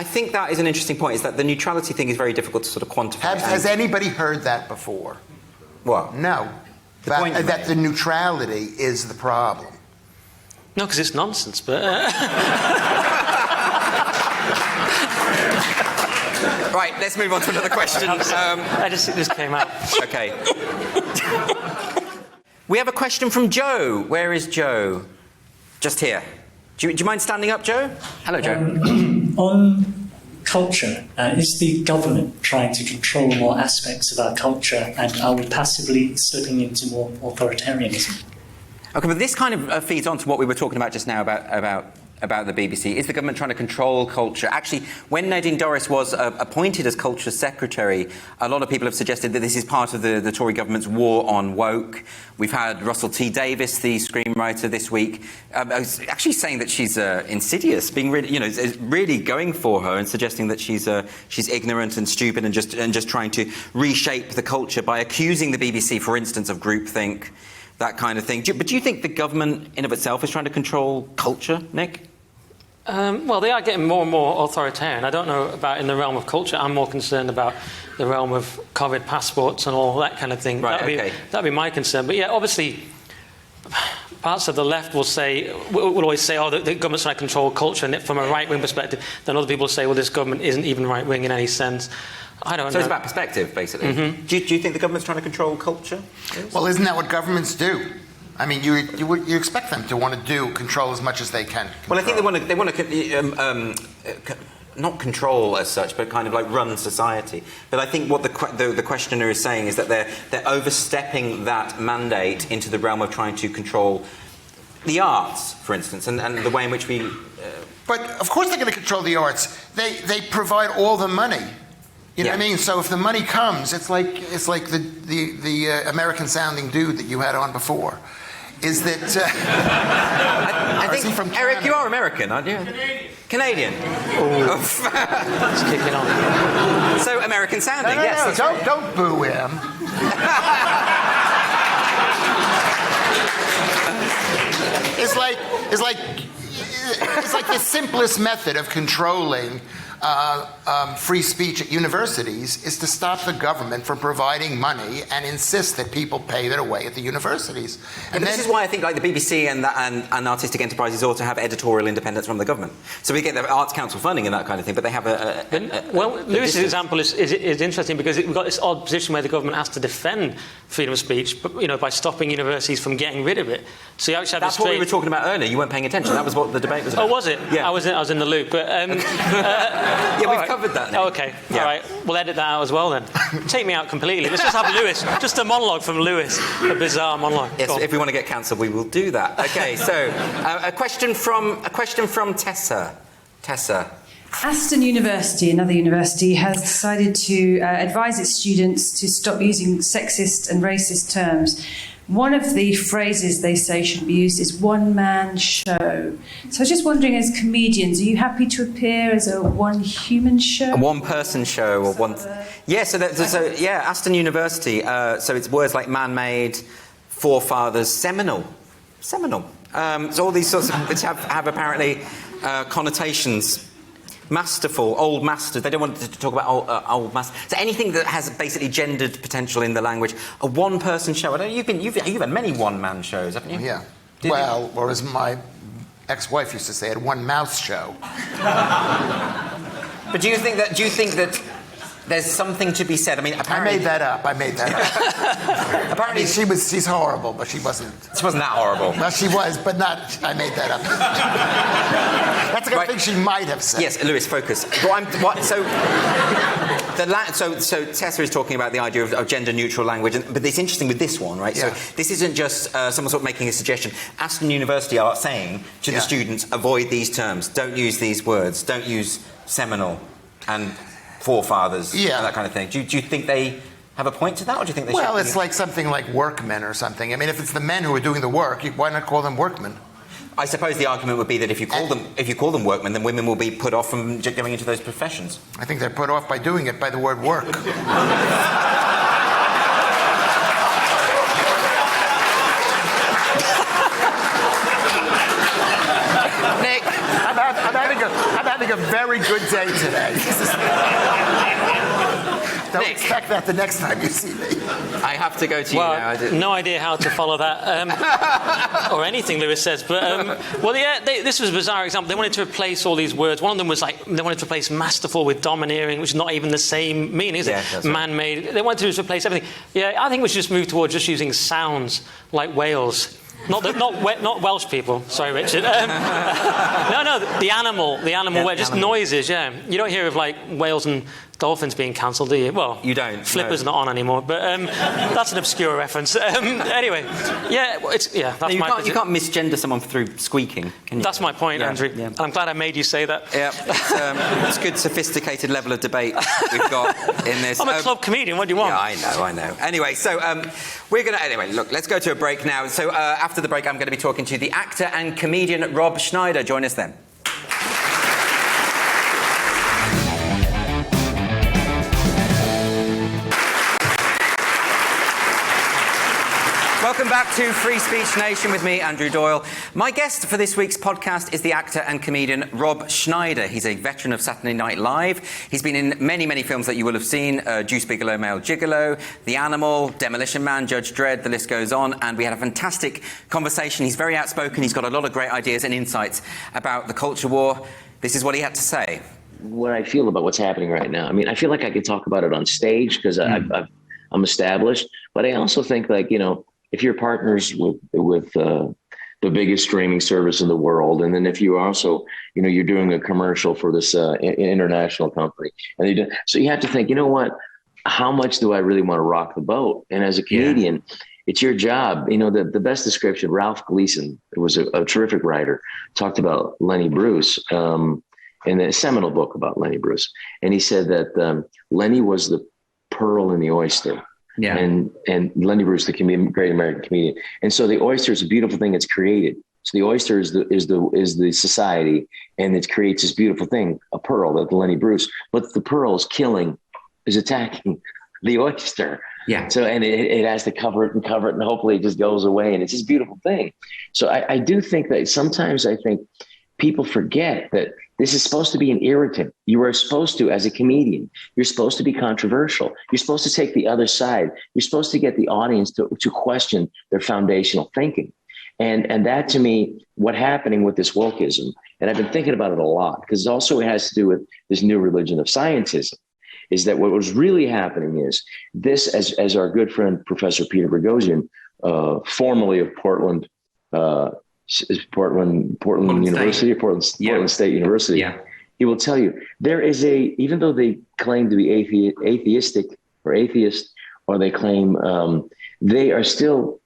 [SPEAKER 1] think that is an interesting point. Is that the neutrality thing is very difficult to sort of quantify.
[SPEAKER 10] Has anybody heard that before?
[SPEAKER 1] What?
[SPEAKER 10] No. That the neutrality is the problem.
[SPEAKER 11] No, because it's nonsense, but...
[SPEAKER 1] Right, let's move on to another question.
[SPEAKER 11] I just think this came out.
[SPEAKER 1] Okay. We have a question from Joe. Where is Joe? Just here. Do you mind standing up, Joe? Hello, Joe.
[SPEAKER 21] On culture, is the government trying to control more aspects of our culture, and are we passively slipping into more authoritarianism?
[SPEAKER 1] Okay, but this kind of feeds on to what we were talking about just now about the BBC. Is the government trying to control culture? Actually, when Nadine Dorries was appointed as Culture Secretary, a lot of people have suggested that this is part of the Tory government's war on woke. We've had Russell T Davies, the screenwriter, this week, actually saying that she's insidious, being really, you know, really going for her and suggesting that she's ignorant and stupid and just trying to reshape the culture by accusing the BBC, for instance, of groupthink, that kind of thing. But do you think the government in of itself is trying to control culture, Nick?
[SPEAKER 11] Well, they are getting more and more authoritarian. I don't know about in the realm of culture. I'm more concerned about the realm of COVID passports and all that kind of thing.
[SPEAKER 1] Right,
[SPEAKER 11] that'd be my concern. But yeah, obviously, parts of the left will always say, oh, the government's trying to control culture, and from a right-wing perspective. Then other people say, well, this government isn't even right-wing in any sense. I don't know.
[SPEAKER 1] So it's about perspective, basically. Mm-hmm. Do you think the government's trying to control culture?
[SPEAKER 10] Well, isn't that what governments do? I mean, you expect them to want to control as much as they can.
[SPEAKER 1] Well, I think they want to not control as such, but kind of like run society. But I think what the questioner is saying is that they're overstepping that mandate into the realm of trying to control the arts, for instance, and the way in which we.
[SPEAKER 10] But of course, they're going to control the arts. They provide all the money. You know what I mean? So if the money comes, it's like the American-sounding dude that you had on before. Is that...
[SPEAKER 1] I think, from Eric, you are American, aren't you? Canadian. Oh.
[SPEAKER 11] It's kicking on.
[SPEAKER 1] So American-sounding,
[SPEAKER 10] no,
[SPEAKER 1] yes.
[SPEAKER 10] No, don't boo him. It's like the simplest method of controlling free speech at universities is to stop the government from providing money and insist that people pay their way at the universities.
[SPEAKER 1] And this is why I think like the BBC and artistic enterprises ought to have editorial independence from the government. So we get the Arts Council funding and that kind of thing, but they have
[SPEAKER 11] Lewis's example is interesting because we've got this odd position where the government has to defend freedom of speech, but by stopping universities from getting rid of it. So you actually have
[SPEAKER 1] That's what we were talking about earlier. You weren't paying attention. That was what the debate was about.
[SPEAKER 11] Oh, was it?
[SPEAKER 1] Yeah.
[SPEAKER 11] I was in the loop, but
[SPEAKER 1] yeah, we've covered that now.
[SPEAKER 11] Oh, okay. Yeah. All right. We'll edit that out as well then. Take me out completely. Let's just have Lewis. Just a monologue from Lewis. A bizarre monologue.
[SPEAKER 1] Yes, if we want to get cancelled, we will do that. Okay, so a question from Tessa. Tessa.
[SPEAKER 3] Aston University, another university, has decided to advise its students to stop using sexist and racist terms. One of the phrases they say should be used is one-man show. So I was just wondering, as comedians, are you happy to appear as a one-human show?
[SPEAKER 1] A one-person show or one... Yeah, so Aston University, so it's words like man-made, forefathers, seminal. So all these sorts of... which have apparently connotations... Masterful, old masters. They don't want to talk about old masters. So anything that has basically gendered potential in the language. A one-person show. I don't. You've had many one-man shows, haven't you?
[SPEAKER 10] Yeah. Or as my ex-wife used to say, a one-mouse show.
[SPEAKER 1] But do you think that there's something to be said? I mean, apparently...
[SPEAKER 10] I made that up. Apparently, she's horrible, but she wasn't.
[SPEAKER 1] She wasn't that horrible.
[SPEAKER 10] No, she was, but not. I made that up. That's the kind of thing she might have said.
[SPEAKER 1] Yes, Lewis, focus. So Tessa is talking about the idea of gender-neutral language, but it's interesting with this one, right?
[SPEAKER 10] Yeah.
[SPEAKER 1] So this isn't just someone sort of making a suggestion. Aston University are saying to the students, avoid these terms, don't use these words, don't use seminal and forefathers, and that kind of thing. Do you think they have a point to that, or do you think they should?
[SPEAKER 10] Well, it's like something like workmen or something. I mean, if it's the men who are doing the work, why not call them workmen?
[SPEAKER 1] I suppose the argument would be that if you call them workmen, then women will be put off from going into those professions.
[SPEAKER 10] I think they're put off by doing it by the word work. Nick, I'm having a very good day today. Don't expect that the next time you see me.
[SPEAKER 1] I have to go to you now.
[SPEAKER 11] No idea how to follow that, or anything Lewis says. But this was a bizarre example. They wanted to replace all these words. One of them was like they wanted to replace masterful with domineering, which is not even the same meaning, is it? Man-made. Right. They wanted to just replace everything. Yeah, I think we should just move towards just using sounds like whales. Not Welsh people. Sorry, Richard. No, the animal where just noises. Yeah, you don't hear of like whales and dolphins being cancelled, do you? Well,
[SPEAKER 1] you don't.
[SPEAKER 11] Flipper's not on anymore, but that's an obscure reference. Anyway, that's
[SPEAKER 1] you can't misgender someone through squeaking, can you?
[SPEAKER 11] That's my point, Andrew. Yeah. And I'm glad I made you say that.
[SPEAKER 1] Yeah, it's a good, sophisticated level of debate we've got in this.
[SPEAKER 11] I'm a club comedian. What do you want?
[SPEAKER 1] Yeah, I know. Anyway, so look, let's go to a break now. So after the break, I'm going to be talking to the actor and comedian Rob Schneider. Join us then. Welcome back to Free Speech Nation with me, Andrew Doyle. My guest for this week's podcast is the actor and comedian Rob Schneider. He's a veteran of Saturday Night Live. He's been in many, many films that you will have seen. Deuce Bigalow, Male Gigolo, The Animal, Demolition Man, Judge Dredd, the list goes on. And we had a fantastic conversation. He's very outspoken. He's got a lot of great ideas and insights about the culture war. This is what he had to say.
[SPEAKER 22] What I feel about what's happening right now. I mean, I feel like I could talk about it on stage because I'm established. But I also think, like, if you're partners with the biggest streaming service in the world, and then if you also, you're doing a commercial for this international company, and so you have to think, how much do I really want to rock the boat? And as a comedian, it's your job. The best description, Ralph Gleason, who was a terrific writer, talked about Lenny Bruce in a seminal book about Lenny Bruce, and he said that Lenny was the pearl in the oyster. Yeah. And Lenny Bruce, the great American comedian. And so the oyster is a beautiful thing. It's created. So the oyster is the society, and it creates this beautiful thing, a pearl, like Lenny Bruce. But the pearl is attacking the oyster. Yeah. So and it has to cover it, and hopefully it just goes away, and it's this beautiful thing. So I do think that sometimes I think people forget that this is supposed to be an irritant. You are supposed to, as a comedian, you're supposed to be controversial. You're supposed to take the other side. You're supposed to get the audience to question their foundational thinking. And that, to me, what's happening with this wokeism, and I've been thinking about it a lot, because also it has to do with this new religion of scientism, is that what was really happening is this, as our good friend, Professor Peter Boghossian, formerly of Portland University, Portland State University. Yeah. He will tell you there is even though they claim to be atheist, or they claim they are still,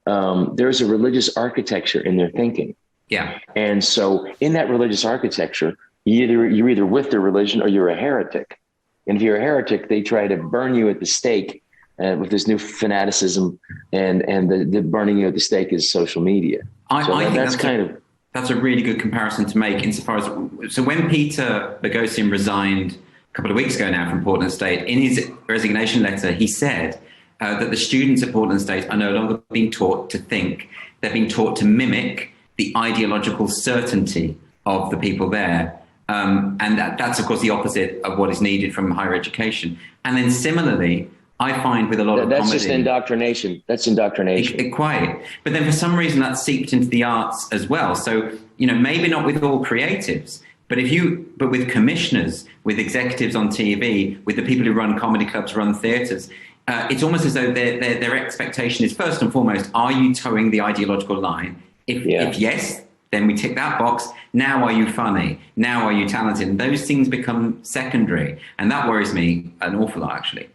[SPEAKER 22] there's a religious architecture in their thinking.
[SPEAKER 1] Yeah.
[SPEAKER 22] And so in that religious architecture, you're either with the religion or you're a heretic. And if you're a heretic, they try to burn you at the stake with this new fanaticism, and the burning you at the stake is social media.
[SPEAKER 1] I think that's a really good comparison to make insofar as, so when Peter Boghossian resigned a couple of weeks ago now from Portland State, in his resignation letter, he said that the students at Portland State are no longer being taught to think. They're being taught to mimic the ideological certainty of the people there. And that's, of course, the opposite of what is needed from higher education. And then similarly, I find with a lot of comedy... That's
[SPEAKER 22] just indoctrination. That's indoctrination.
[SPEAKER 1] Quite. But then for some reason that's seeped into the arts as well. So, maybe not with all creatives, but with commissioners, with executives on TV, with the people who run comedy clubs, run theatres, it's almost as though their expectation is, first and foremost, are you towing the ideological line? If yes, then we tick that box. Now are you funny? Now are you talented? And those things become secondary. And that worries me an awful lot, actually.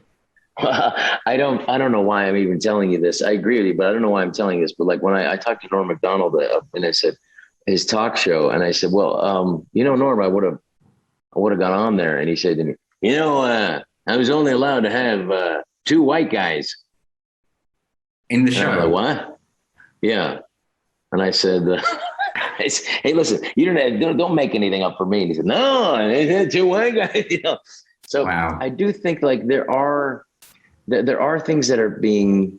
[SPEAKER 22] I don't know why I'm even telling you this. I agree with you, but I don't know why I'm telling you this. But like when I talked to Norm Macdonald and I said his talk show, and I said, well, Norm, I would have gone on there. And he said to me, I was only allowed to have 2 white guys
[SPEAKER 1] in the show.
[SPEAKER 22] And I'm like, what? Yeah. And I said, hey, listen, don't make anything up for me. And he said, no, 2 white guys. So wow. I do think like there are things that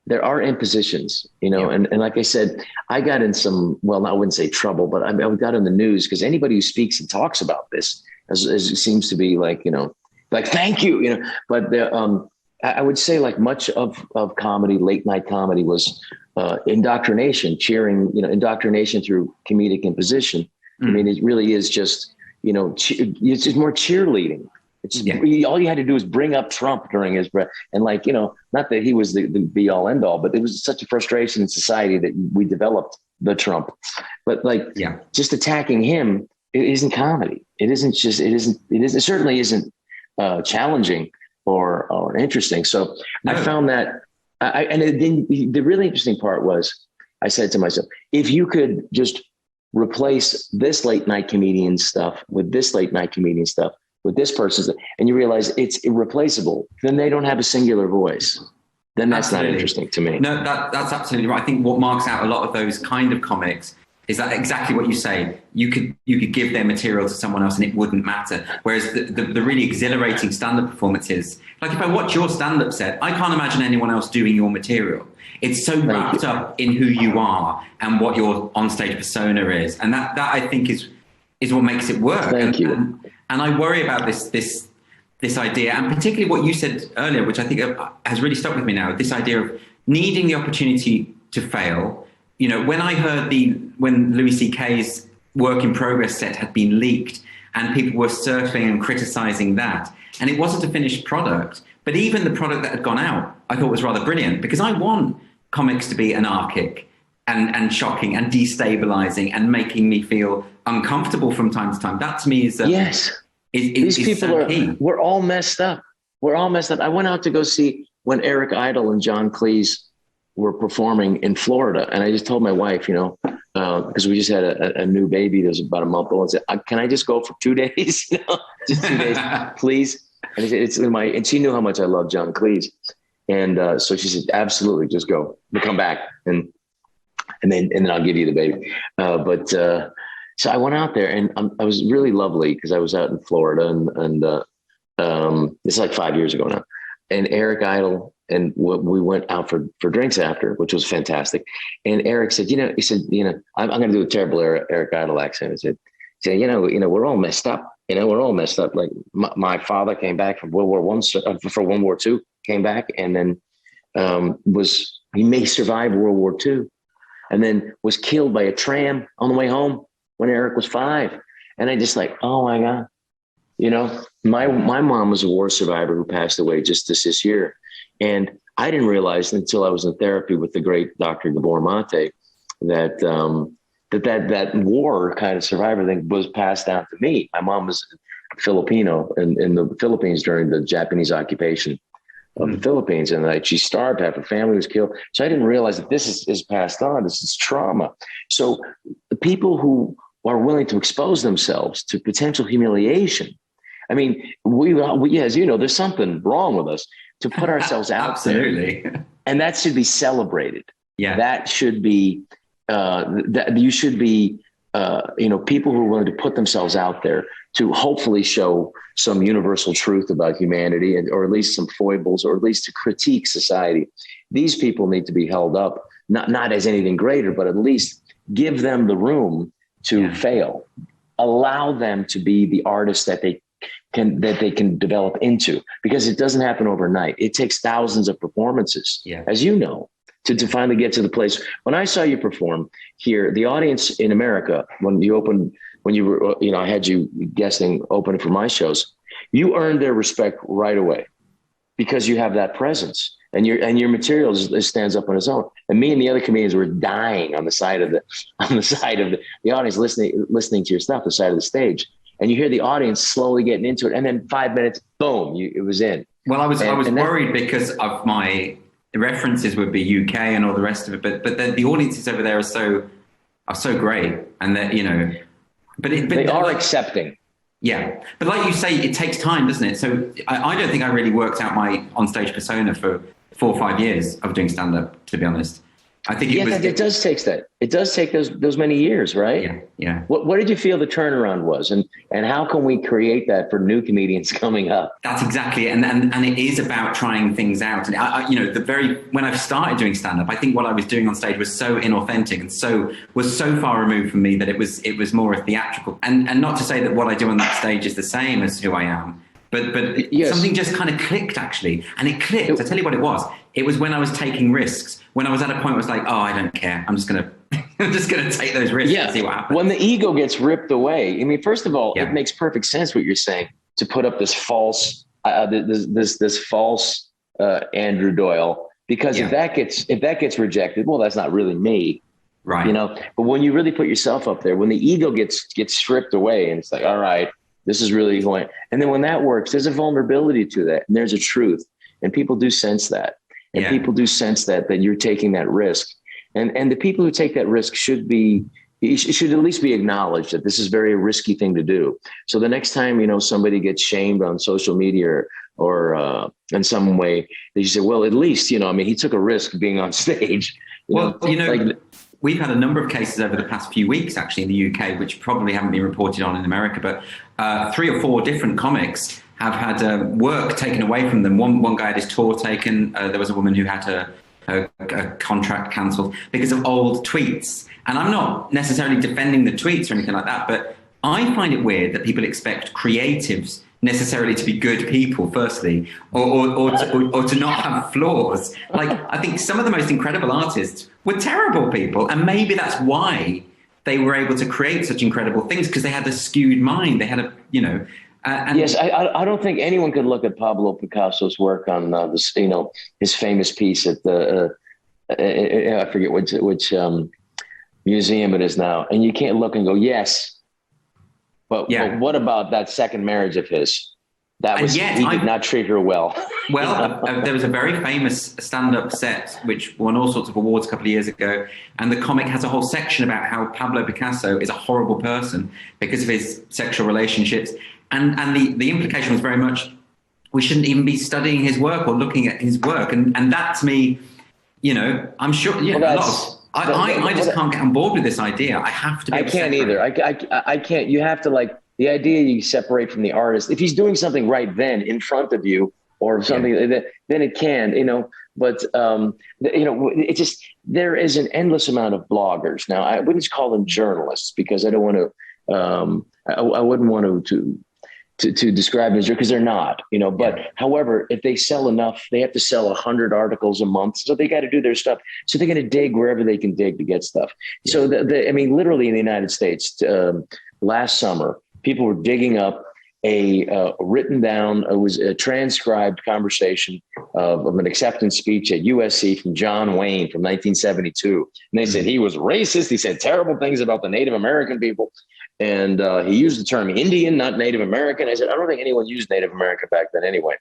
[SPEAKER 22] there are impositions, and like I said, I got in some, well, I wouldn't say trouble, but I got in the news because anybody who speaks and talks about this as it seems to be like, like, thank you, but I would say like much of comedy, late night comedy was indoctrination, cheering, indoctrination through comedic imposition. I mean, it really is just, it's just more cheerleading. It's just, all you had to do was bring up Trump during his breath. And like, not that he was the be all end all, but it was such a frustration in society that we developed the Trump. But like, just attacking him, it isn't comedy. It certainly isn't challenging or interesting. So no. I found that, then the really interesting part was, I said to myself, if you could just replace this late night comedian stuff with this late night comedian stuff, with this person's, and you realize it's irreplaceable, then they don't have a singular voice. Then that's absolutely not interesting to me.
[SPEAKER 1] No, that's absolutely right. I think what marks out a lot of those kind of comics is that exactly what you say. You could give their material to someone else and it wouldn't matter. Whereas the really exhilarating stand-up performances, like if I watch your stand-up set, I can't imagine anyone else doing your material. It's so wrapped up in who you are and what your onstage persona is, and that I think is what makes it work.
[SPEAKER 22] Thank you.
[SPEAKER 1] And I worry about this idea, and particularly what you said earlier, which I think has really stuck with me now, this idea of needing the opportunity to fail. When I heard when Louis C.K.'s Work in Progress set had been leaked and people were surfing and criticizing that, and it wasn't a finished product, but even the product that had gone out, I thought was rather brilliant, because I want comics to be anarchic and shocking and destabilizing and making me feel uncomfortable from time to time. That to me is
[SPEAKER 22] these people we're all messed up. We're all messed up. I went out to go see when Eric Idle and John Cleese were performing in Florida, and I just told my wife, because we just had a new baby that was about a month old, and said, "Can I just go for 2 days? Just 2 days, please?" And and she knew how much I love John Cleese, and so she said, "Absolutely, just go. We'll come back, and then I'll give you the baby." So I went out there, and I was really lovely because I was out in Florida, and it's like 5 years ago now. And Eric Idle we went out for drinks after, which was fantastic. And Eric said, I'm going to do a terrible Eric Idle accent. He said, we're all messed up. We're all messed up. Like my father came back from World War II, came back, and then he may survive World War II, and then was killed by a tram on the way home when Eric was 5. And I just like, oh my God, my mom was a war survivor who passed away just this year. And I didn't realize until I was in therapy with the great Dr. Gabor Mate that war kind of survivor thing was passed down to me. My mom was Filipino in the Philippines during the Japanese occupation of the Philippines, and she starved, half her family was killed. So I didn't realize that this is passed on. This is trauma. So the people who are willing to expose themselves to potential humiliation. I mean, we as you know, there's something wrong with us to put ourselves out
[SPEAKER 1] Absolutely.
[SPEAKER 22] there, and that should be celebrated.
[SPEAKER 1] Yeah,
[SPEAKER 22] that should be. That you should be, people who are willing to put themselves out there to hopefully show some universal truth about humanity, or at least some foibles, or at least to critique society. These people need to be held up, not as anything greater, but at least give them the room to fail. Allow them to be the artists that they can develop into, because it doesn't happen overnight. It takes thousands of performances, as you know, to finally get to the place. When I saw you perform here, the audience in America, I had you guesting opening for my shows, you earned their respect right away because you have that presence, and your material stands up on its own. And me and the other comedians were dying on the side of the audience, listening to your stuff, the side of the stage. And you hear the audience slowly getting into it, and then 5 minutes, boom, it was in.
[SPEAKER 1] Well, I was worried because of my references would be UK and all the rest of it, but the audiences over there are so great, and that they
[SPEAKER 22] are accepting.
[SPEAKER 1] Yeah, but like you say, it takes time, doesn't it? So I don't think I really worked out my onstage persona for 4 or 5 years of doing stand-up, to be honest. I think it does take that. It does take those many years, right?
[SPEAKER 22] Yeah. What did you feel the turnaround was, and how can we create that for new comedians coming up?
[SPEAKER 1] That's exactly it. And it is about trying things out. And when I started doing stand-up, I think what I was doing on stage was so inauthentic and was so far removed from me that it was more a theatrical. And not to say that what I do on that stage is the same as who I am. But something just kind of clicked, actually. And it clicked. I tell you what it was. It was when I was taking risks. When I was at a point where I was like, oh, I don't care. I'm just going to take those risks and see what happens.
[SPEAKER 22] When the ego gets ripped away, I mean, first of all, it makes perfect sense what you're saying, to put up this false, Andrew Doyle, because if that gets rejected, well, that's not really me.
[SPEAKER 1] Right.
[SPEAKER 22] But when you really put yourself up there, when the ego gets stripped away, and it's like, all right, this is really who I am. And then when that works, there's a vulnerability to that, and there's a truth, and people do sense that. And people do sense that you're taking that risk. And the people who take that risk should at least be acknowledged that this is a very risky thing to do. So the next time, somebody gets shamed on social media or in some way, they say, well, at least, he took a risk being on stage.
[SPEAKER 1] We've had a number of cases over the past few weeks, actually, in the UK, which probably haven't been reported on in America, but 3 or 4 different comics have had work taken away from them. One guy had his tour taken. There was a woman who had her contract cancelled because of old tweets. And I'm not necessarily defending the tweets or anything like that, but I find it weird that people expect creatives necessarily to be good people, firstly, or to not have flaws. Like, I think some of the most incredible artists were terrible people, and maybe that's why they were able to create such incredible things, because they had a skewed mind. They had
[SPEAKER 22] yes, I don't think anyone could look at Pablo Picasso's work on his famous piece at the I forget which museum it is now, and you can't look and go, yes. But what about that second marriage of his? He did not treat her well.
[SPEAKER 1] Well, there was a very famous stand-up set which won all sorts of awards a couple of years ago, and the comic has a whole section about how Pablo Picasso is a horrible person because of his sexual relationships. And the implication was very much, we shouldn't even be studying his work or looking at his work. And that, to me, I'm sure, I just can't get on board with this idea. I have to be.
[SPEAKER 22] I can't either. I can't. You have to the idea you separate from the artist. If he's doing something right then in front of you or something, then it can, But it just, there is an endless amount of bloggers. Now, I wouldn't call them journalists because I don't want to, I wouldn't want to describe them as, because they're not, but however, if they sell enough, they have to sell 100 articles a month. So they got to do their stuff. So they're going to dig wherever they can dig to get stuff. Yeah. So literally in the United States, last summer, people were digging up a written down, it was a transcribed conversation of an acceptance speech at USC from John Wayne from 1972. And they said he was racist. He said terrible things about the Native American people. And he used the term Indian, not Native American. I said, I don't think anyone used Native American back then anyway.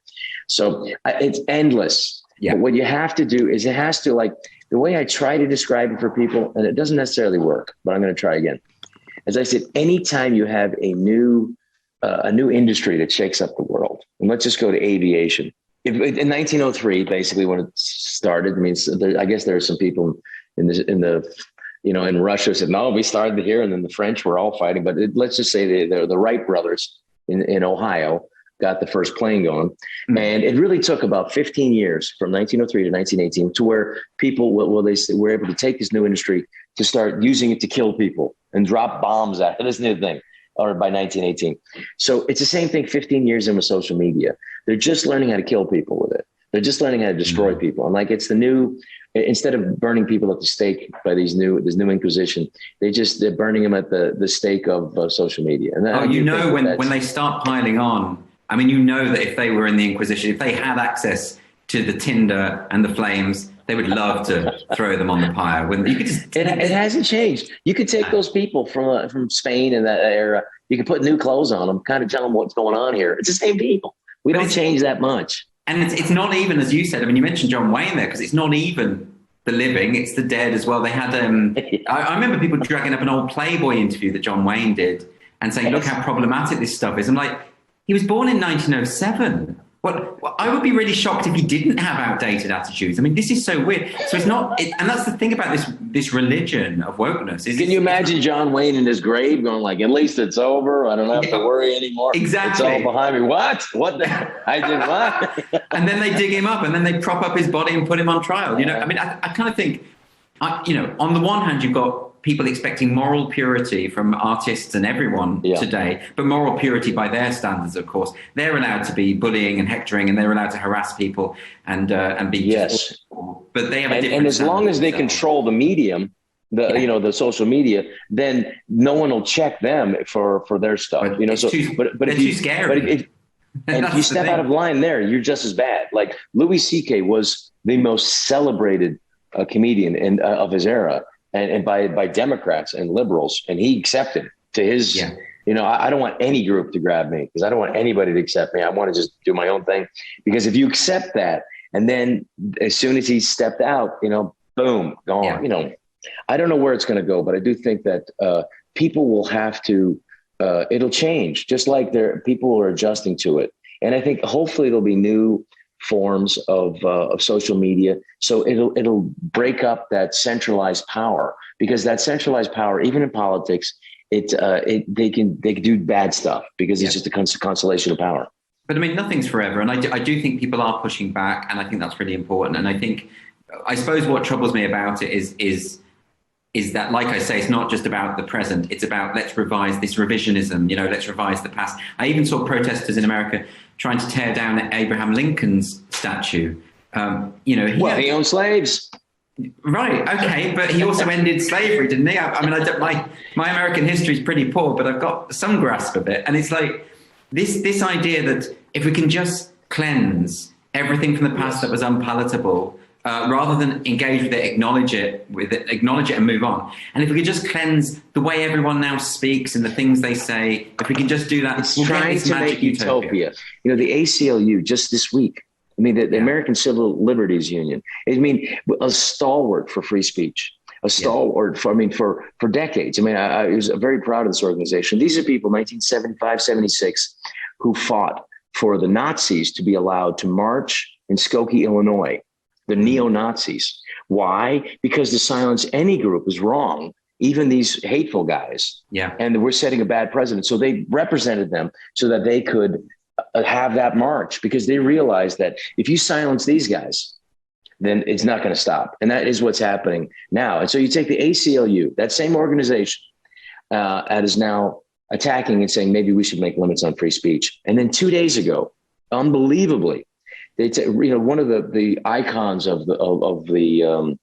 [SPEAKER 22] So it's endless. Yeah. But what you have to do is it has to, like, the way I try to describe it for people, and it doesn't necessarily work, but I'm going to try again. As I said, anytime you have a new industry that shakes up the world, and let's just go to aviation. In 1903, basically when it started, I guess there are some people in Russia said, no, we started here, and then the French were all fighting. But let's just say the Wright brothers in Ohio got the first plane going. And it really took about 15 years from 1903 to 1918 to where people, they were able to take this new industry to start using it to kill people and drop bombs at it. This new thing, or by 1918. So it's the same thing 15 years in with social media. They're just learning how to kill people with it. They're just learning how to destroy people. And like, it's the new, instead of burning people at the stake by this new Inquisition, they're burning them at the stake of social media. And
[SPEAKER 1] when they start piling on, that if they were in the Inquisition, if they had access to the tinder and the flames, they would love to throw them on the pyre.
[SPEAKER 22] It hasn't changed. You could take those people from Spain in that era. You could put new clothes on them, kind of tell them what's going on here. It's the same people. We don't change that much.
[SPEAKER 1] And it's not even, as you said, you mentioned John Wayne there, because it's not even the living, it's the dead as well. They had, I remember people dragging up an old Playboy interview that John Wayne did and saying, look how problematic this stuff is. I'm like, he was born in 1907. I would be really shocked if he didn't have outdated attitudes. This is so weird. So it's not, and that's the thing about this religion of wokeness.
[SPEAKER 22] Can you imagine John Wayne in his grave going like, at least it's over. I don't have to worry anymore.
[SPEAKER 1] Exactly.
[SPEAKER 22] It's all behind me. What? I did what?
[SPEAKER 1] And then they dig him up and then they prop up his body and put him on trial. I kind of think, on the one hand, you've got people expecting moral purity from artists and everyone today, but moral purity by their standards, of course. They're allowed to be bullying and hectoring, and they're allowed to harass people and be awful. But they have a different. And
[SPEAKER 22] as long as they control the medium, the social media, then no one will check them for their stuff.
[SPEAKER 1] But they're too scary.
[SPEAKER 22] And if you step out of line there, you're just as bad. Like Louis C.K. was the most celebrated comedian of his era. And by Democrats and liberals, and he accepted to his, I don't want any group to grab me because I don't want anybody to accept me. I want to just do my own thing, because if you accept that, and then as soon as he stepped out, boom, gone. I don't know where it's going to go, but I do think that people will have to, it'll change, just like people are adjusting to it. And I think hopefully there'll be new forms of social media, so it'll break up that centralized power, because that centralized power, even in politics, they can do bad stuff because it's just a constellation of power.
[SPEAKER 1] But nothing's forever, and I do think people are pushing back, and I think that's really important. And I suppose what troubles me about it is that, like I say, it's not just about the present. It's about, let's revise this revisionism, let's revise the past. I even saw protesters in America trying to tear down Abraham Lincoln's statue.
[SPEAKER 22] He owned slaves.
[SPEAKER 1] Right, okay, but he also ended slavery, didn't he? My American history is pretty poor, but I've got some grasp of it. And it's like this idea that if we can just cleanse everything from the past that was unpalatable, rather than engage with it, acknowledge it and move on. And if we could just cleanse the way everyone now speaks and the things they say, if we can just do that,
[SPEAKER 22] it's trying to make utopia. The ACLU just this week, the American Civil Liberties Union, a stalwart for free speech, a stalwart for decades. I was very proud of this organization. These are people, 1975, 76, who fought for the Nazis to be allowed to march in Skokie, Illinois. The neo-Nazis. Why? Because to silence any group is wrong, even these hateful guys.
[SPEAKER 1] Yeah.
[SPEAKER 22] And we're setting a bad precedent. So they represented them so that they could have that march, because they realized that if you silence these guys, then it's not going to stop. And that is what's happening now. And so you take the ACLU, that same organization, that is now attacking and saying maybe we should make limits on free speech. And then 2 days ago, unbelievably, one of the icons of the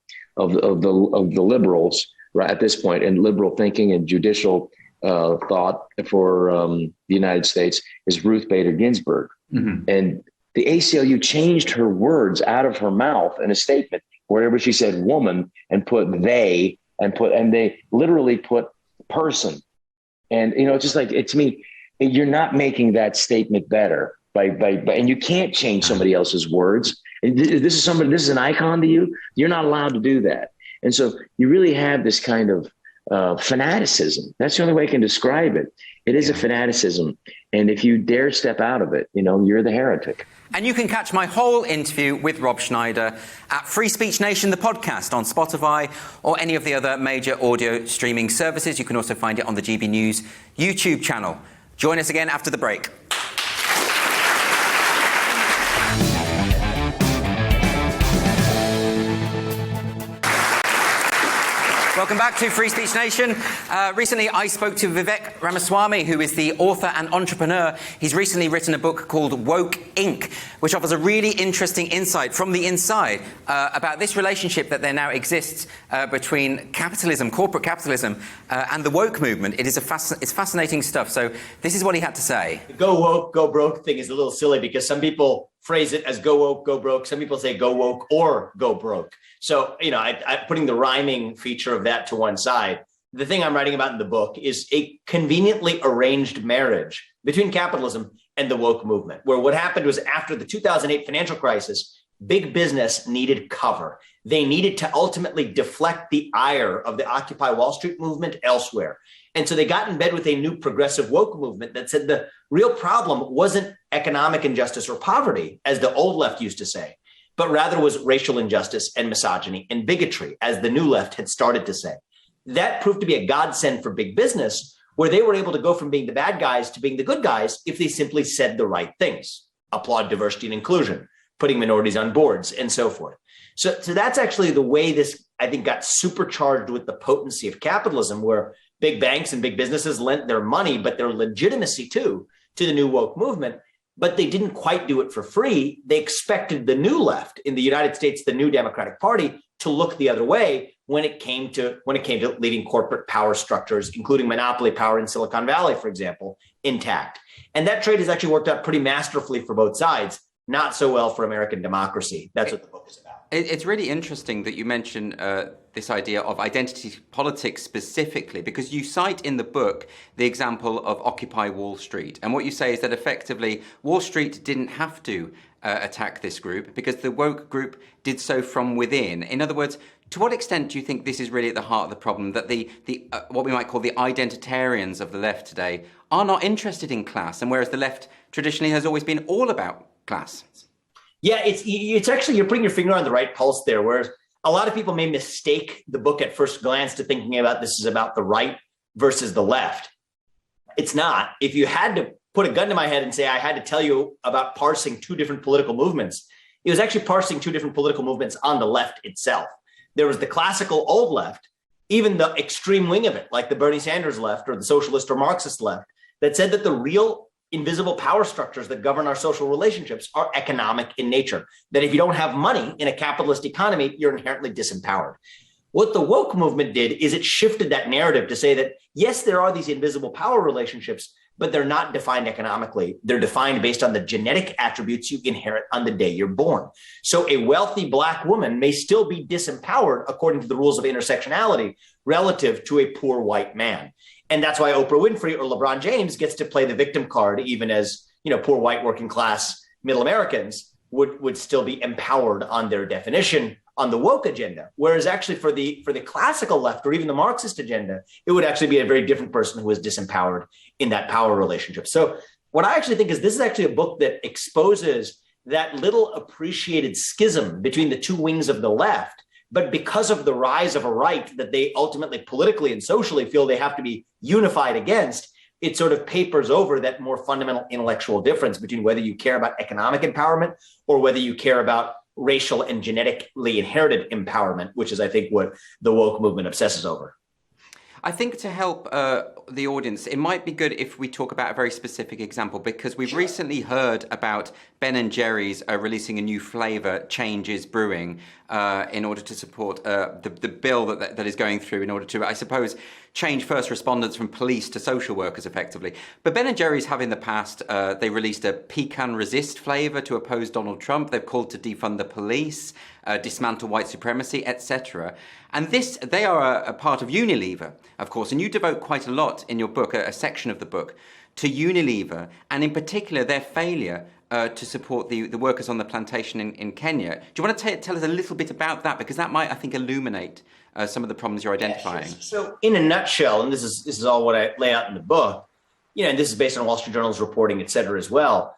[SPEAKER 22] liberals right at this point, and liberal thinking and judicial thought for the United States is Ruth Bader Ginsburg. Mm-hmm. And the ACLU changed her words out of her mouth in a statement wherever she said woman and put they and they literally put person. And, it's just like, to me, you're not making that statement better and you can't change somebody else's words. This is an icon to you. You're not allowed to do that. And so you really have this kind of fanaticism. That's the only way I can describe it. It is a fanaticism. And if you dare step out of it, you're the heretic.
[SPEAKER 1] And you can catch my whole interview with Rob Schneider at Free Speech Nation, the podcast, on Spotify or any of the other major audio streaming services. You can also find it on the GB News YouTube channel. Join us again after the break. Welcome back to Free Speech Nation. Recently, I spoke to Vivek Ramaswamy, who is the author and entrepreneur. He's recently written a book called Woke Inc., which offers a really interesting insight from the inside about this relationship that there now exists between capitalism, corporate capitalism, and the woke movement. It's fascinating stuff. So this is what he had to say.
[SPEAKER 5] The go woke, go broke thing is a little silly because some people phrase it as go woke, go broke. Some people say go woke or go broke. So, I putting the rhyming feature of that to one side, the thing I'm writing about in the book is a conveniently arranged marriage between capitalism and the woke movement, where what happened was after the 2008 financial crisis, big business needed cover. They needed to ultimately deflect the ire of the Occupy Wall Street movement elsewhere. And so they got in bed with a new progressive woke movement that said the real problem wasn't economic injustice or poverty, as the old left used to say, but rather was racial injustice and misogyny and bigotry, as the new left had started to say. That proved to be a godsend for big business, where they were able to go from being the bad guys to being the good guys if they simply said the right things, applaud diversity and inclusion, putting minorities on boards, and so forth. So that's actually the way this, I think, got supercharged with the potency of capitalism, where big banks and big businesses lent their money, but their legitimacy too, to the new woke movement. But they didn't quite do it for free. They expected the new left in the United States, the new Democratic Party, to look the other way when it came to leaving corporate power structures, including monopoly power in Silicon Valley, for example, intact. And that trade has actually worked out pretty masterfully for both sides, not so well for American democracy. That's what the book is about.
[SPEAKER 1] It's really interesting that you mention this idea of identity politics specifically, because you cite in the book the example of Occupy Wall Street. And what you say is that effectively Wall Street didn't have to attack this group because the woke group did so from within. In other words, to what extent do you think this is really at the heart of the problem, that the what we might call the identitarians of the left today are not interested in class, and whereas the left traditionally has always been all about class?
[SPEAKER 5] Yeah, it's actually, you're putting your finger on the right pulse there, whereas a lot of people may mistake the book at first glance to thinking about this is about the right versus the left. It's not. If you had to put a gun to my head and say I had to tell you about parsing two different political movements, it was actually parsing two different political movements on the left itself. There was the classical old left, even the extreme wing of it, like the Bernie Sanders left or the socialist or Marxist left, that said that the real invisible power structures that govern our social relationships are economic in nature, that if you don't have money in a capitalist economy, you're inherently disempowered. What the woke movement did is it shifted that narrative to say that, yes, there are these invisible power relationships, but they're not defined economically. They're defined based on the genetic attributes you inherit on the day you're born. So a wealthy Black woman may still be disempowered according to the rules of intersectionality relative to a poor white man. And that's why Oprah Winfrey or LeBron James gets to play the victim card, even as, poor white working class middle Americans would still be empowered on their definition on the woke agenda. Whereas actually for the classical left or even the Marxist agenda, it would actually be a very different person who is disempowered in that power relationship. So what I actually think is this is actually a book that exposes that little appreciated schism between the two wings of the left. But because of the rise of a right that they ultimately politically and socially feel they have to be unified against, it sort of papers over that more fundamental intellectual difference between whether you care about economic empowerment or whether you care about racial and genetically inherited empowerment, which is, I think, what the woke movement obsesses over.
[SPEAKER 1] I think to help the audience, it might be good if we talk about a very specific example, because we've recently heard about Ben & Jerry's releasing a new flavour, Changes Brewing, in order to support the bill that is going through in order to, I suppose, change first responders from police to social workers effectively. But Ben & Jerry's have in the past, they released a pecan resist flavour to oppose Donald Trump. They've called to defund the police, dismantle white supremacy, etc. And they are a part of Unilever, of course, and you devote quite a lot in your book, a section of the book, to Unilever, and in particular their failure to support the workers on the plantation in Kenya. Do you want to tell us a little bit about that? Because that might, I think, illuminate some of the problems you're identifying.
[SPEAKER 5] So in a nutshell, and this is all what I lay out in the book, and this is based on Wall Street Journal's reporting, et cetera, as well.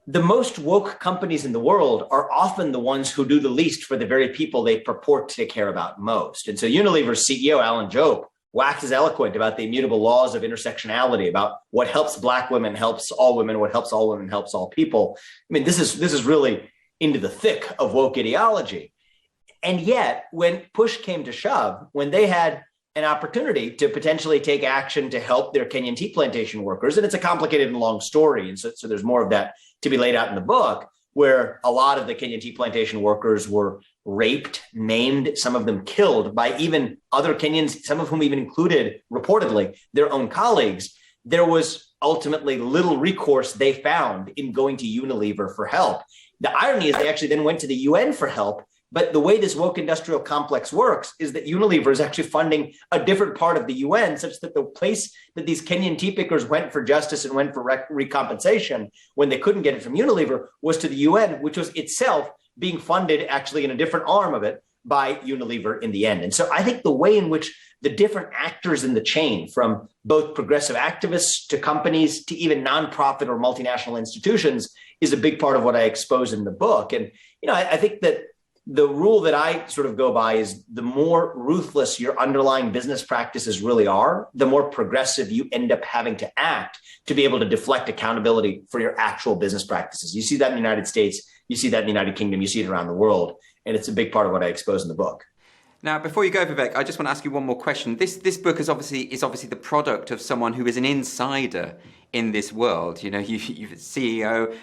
[SPEAKER 5] The most woke companies in the world are often the ones who do the least for the very people they purport to care about most. And so Unilever's CEO, Alan Jope, waxes eloquent about the immutable laws of intersectionality, about what helps Black women helps all women, what helps all women helps all people. I mean, this is really into the thick of woke ideology. And yet, when push came to shove, when they had an opportunity to potentially take action to help their Kenyan tea plantation workers, and it's a complicated and long story, and so there's more of that to be laid out in the book, where a lot of the Kenyan tea plantation workers were raped, maimed, some of them killed by even other Kenyans, some of whom even included, reportedly, their own colleagues. There was ultimately little recourse they found in going to Unilever for help. The irony is they actually then went to the UN for help. But the way this woke industrial complex works is that Unilever is actually funding a different part of the UN, such that the place that these Kenyan tea pickers went for justice and went for recompensation when they couldn't get it from Unilever was to the UN, which was itself being funded actually in a different arm of it by Unilever in the end. And so I think the way in which the different actors in the chain, from both progressive activists to companies to even nonprofit or multinational institutions, is a big part of what I expose in the book. And, I think that the rule that I sort of go by is the more ruthless your underlying business practices really are, the more progressive you end up having to act to be able to deflect accountability for your actual business practices. You see that in the United States, you see that in the United Kingdom, you see it around the world, and it's a big part of what I expose in the book.
[SPEAKER 1] Now, before you go, Vivek, I just want to ask you one more question. This book is obviously the product of someone who is an insider in this world. You're CEO,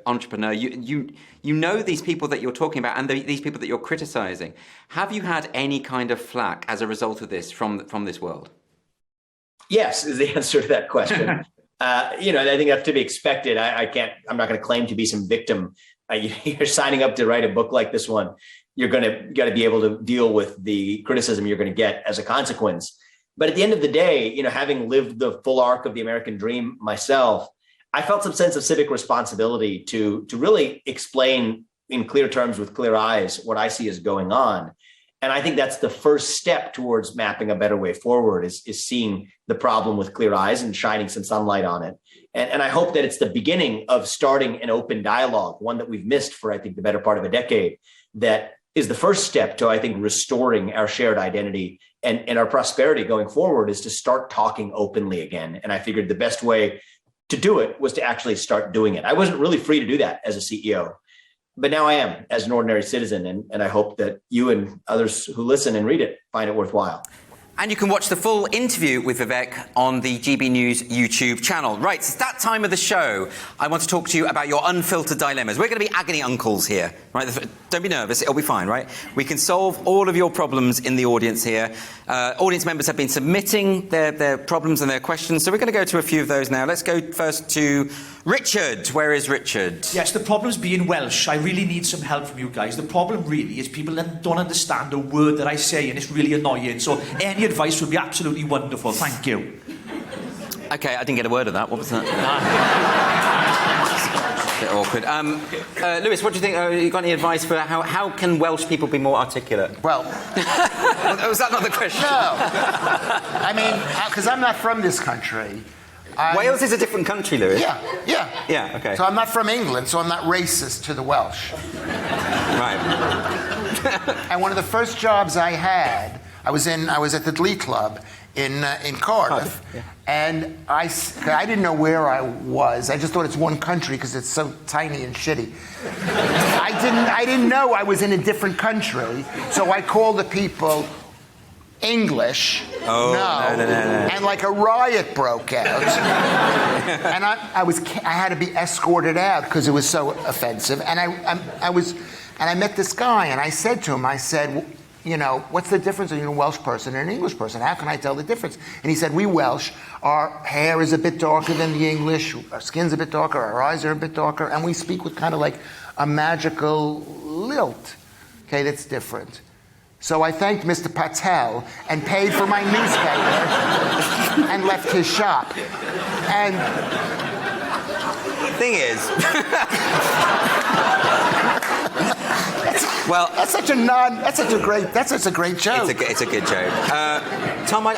[SPEAKER 1] entrepreneur. You know these people that you're talking about and these people that you're criticizing. Have you had any kind of flack as a result of this from this world?
[SPEAKER 5] Yes, is the answer to that question. I think that's to be expected. I'm not going to claim to be some victim. You're signing up to write a book like this one. You're got to be able to deal with the criticism you're going to get as a consequence. But at the end of the day, having lived the full arc of the American dream myself, I felt some sense of civic responsibility to really explain in clear terms with clear eyes what I see as going on. And I think that's the first step towards mapping a better way forward is seeing the problem with clear eyes and shining some sunlight on it. And I hope that it's the beginning of starting an open dialogue, one that we've missed for, I think, the better part of a decade, that is the first step to, I think, restoring our shared identity and our prosperity going forward, is to start talking openly again. And I figured the best way to do it was to actually start doing it. I wasn't really free to do that as a CEO, but now I am as an ordinary citizen. And I hope that you and others who listen and read it find it worthwhile.
[SPEAKER 1] And you can watch the full interview with Vivek on the GB News YouTube channel. Right, it's that time of the show. I want to talk to you about your unfiltered dilemmas. We're going to be agony uncles here, right? Don't be nervous, it'll be fine, right? We can solve all of your problems in the audience here. Audience members have been submitting their problems and their questions, so we're going to go to a few of those now. Let's go first to Richard. Where is Richard?
[SPEAKER 13] Yes, the problem's being Welsh. I really need some help from you guys. The problem really is people don't understand a word that I say, and it's really annoying. So any advice would be absolutely wonderful. Thank you.
[SPEAKER 1] Okay, I didn't get a word of that. What was that? A bit awkward. Lewis, what do you think? You got any advice for how can Welsh people be more articulate?
[SPEAKER 10] Well,
[SPEAKER 1] was that not the question?
[SPEAKER 10] No. I mean, because I'm not from this country.
[SPEAKER 1] Wales is a different country, Lewis.
[SPEAKER 10] Yeah,
[SPEAKER 1] okay.
[SPEAKER 10] So I'm not from England, so I'm not racist to the Welsh.
[SPEAKER 1] Right.
[SPEAKER 10] And one of the first jobs I had I was at the Glee Club in Cardiff, and I didn't know where I was. I just thought it's one country because it's so tiny and shitty. I didn't know I was in a different country, so I called the people English.
[SPEAKER 1] Oh, no.
[SPEAKER 10] And like a riot broke out, and I had to be escorted out because it was so offensive. And I met this guy, and I said to him, you know, what's the difference between a Welsh person and an English person? How can I tell the difference? And he said, we Welsh, our hair is a bit darker than the English, our skin's a bit darker, our eyes are a bit darker, and we speak with kind of like a magical lilt. Okay, that's different. So I thanked Mr. Patel and paid for my newspaper and left his shop. And
[SPEAKER 1] thing is, well,
[SPEAKER 10] that's such a great joke.
[SPEAKER 1] It's a good joke. Tom, was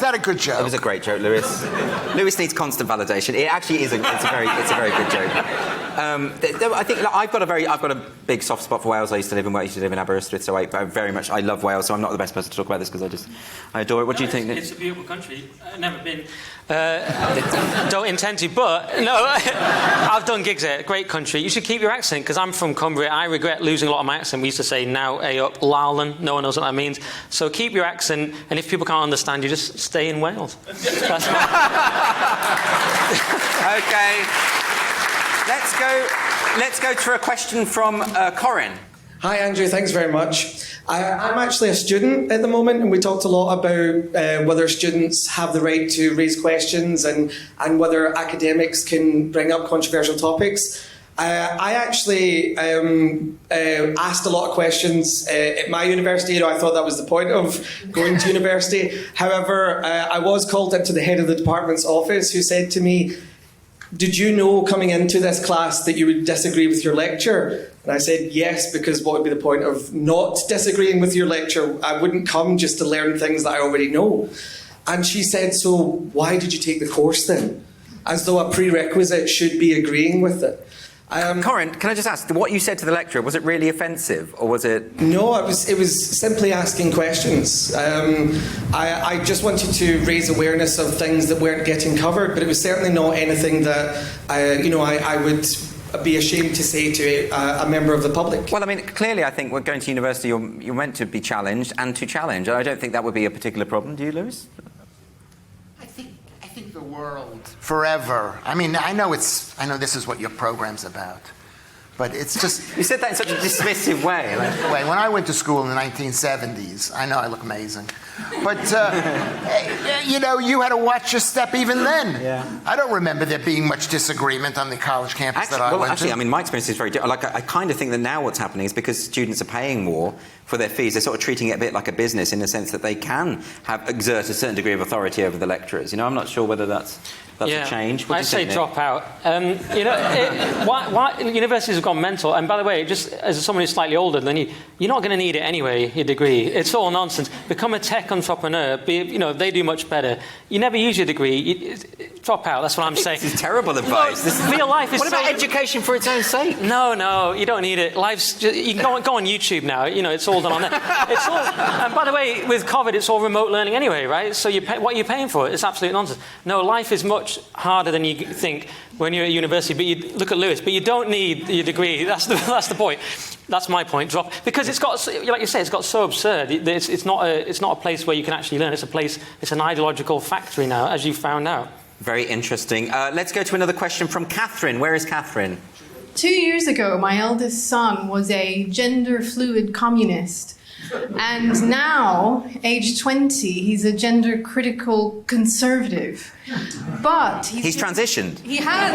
[SPEAKER 10] that a good joke?
[SPEAKER 1] It was a great joke, Lewis. Lewis needs constant validation. It actually is. It's a very good joke. I think I've got a big soft spot for Wales. I used to live in Aberystwyth, so I love Wales. So I'm not the best person to talk about this because I adore it. What do you think, Nick?
[SPEAKER 11] It's a beautiful country. I've never been. Don't intend to, but no, I've done gigs there. Great country. You should keep your accent because I'm from Cumbria. I regret losing a lot of my accent. We used to say now, up, Lowland. No one knows what that means. So keep your accent, and if people can't understand you, just stay in Wales. That's
[SPEAKER 1] Okay. Let's go to a question from Corin.
[SPEAKER 6] Hi, Andrew. Thanks very much. I'm actually a student at the moment, and we talked a lot about whether students have the right to raise questions and whether academics can bring up controversial topics. I actually asked a lot of questions at my university. You know, I thought that was the point of going to university. However, I was called into the head of the department's office, who said to me, "Did you know coming into this class that you would disagree with your lecture?" And I said, yes, because what would be the point of not disagreeing with your lecture? I wouldn't come just to learn things that I already know. And she said, so why did you take the course then? As though a prerequisite should be agreeing with it.
[SPEAKER 1] Corin, can I just ask, what you said to the lecturer, was it really offensive, or was it...
[SPEAKER 6] No, it was simply asking questions. I just wanted to raise awareness of things that weren't getting covered, but it was certainly not anything that I would be ashamed to say to a member of the public.
[SPEAKER 1] Well, I mean, clearly I think we're going to university, you're meant to be challenged and to challenge. I don't think that would be a particular problem. Do you, Lewis?
[SPEAKER 10] I think the world forever. I mean, I know this is what your program's about, but it's just...
[SPEAKER 1] You said that in such a dismissive way.
[SPEAKER 10] When I went to school in the 1970s, I know I look amazing, but, you had to watch your step even then.
[SPEAKER 1] Yeah.
[SPEAKER 10] I don't remember there being much disagreement on the college campus that I went to.
[SPEAKER 1] I mean, my experience is very different. Like, I kind of think that now what's happening is because students are paying more for their fees, they're sort of treating it a bit like a business in the sense that they can exert a certain degree of authority over the lecturers. You know, I'm not sure whether that's a change.
[SPEAKER 11] I say drop out. Why universities have gone mental. And by the way, just as someone who's slightly older than you, you're not going to need it anyway, your degree. It's all nonsense. Become a tech entrepreneur. They do much better. You never use your degree. Drop out. That's what I'm saying.
[SPEAKER 1] This is terrible advice.
[SPEAKER 11] Real life is
[SPEAKER 1] what about education for its own sake?
[SPEAKER 11] No, you don't need it. Life's just, you can go on YouTube now. You know, it's all done on there. And by the way, with COVID, it's all remote learning anyway, right? So what are you paying for? It's absolute nonsense. No, life is much harder than you think when you're at university. But you look at Lewis. But you don't need your degree. That's the point. That's my point. Drop, because it's got, like you say, it's got so absurd. It's not a place where you can actually learn. It's an ideological factory now, as you found out.
[SPEAKER 1] Very interesting. Let's go to another question from Catherine. Where is Catherine?
[SPEAKER 7] 2 years ago, my eldest son was a gender-fluid communist. And now, age 20, he's a gender-critical conservative. But
[SPEAKER 1] he's transitioned.
[SPEAKER 7] He has.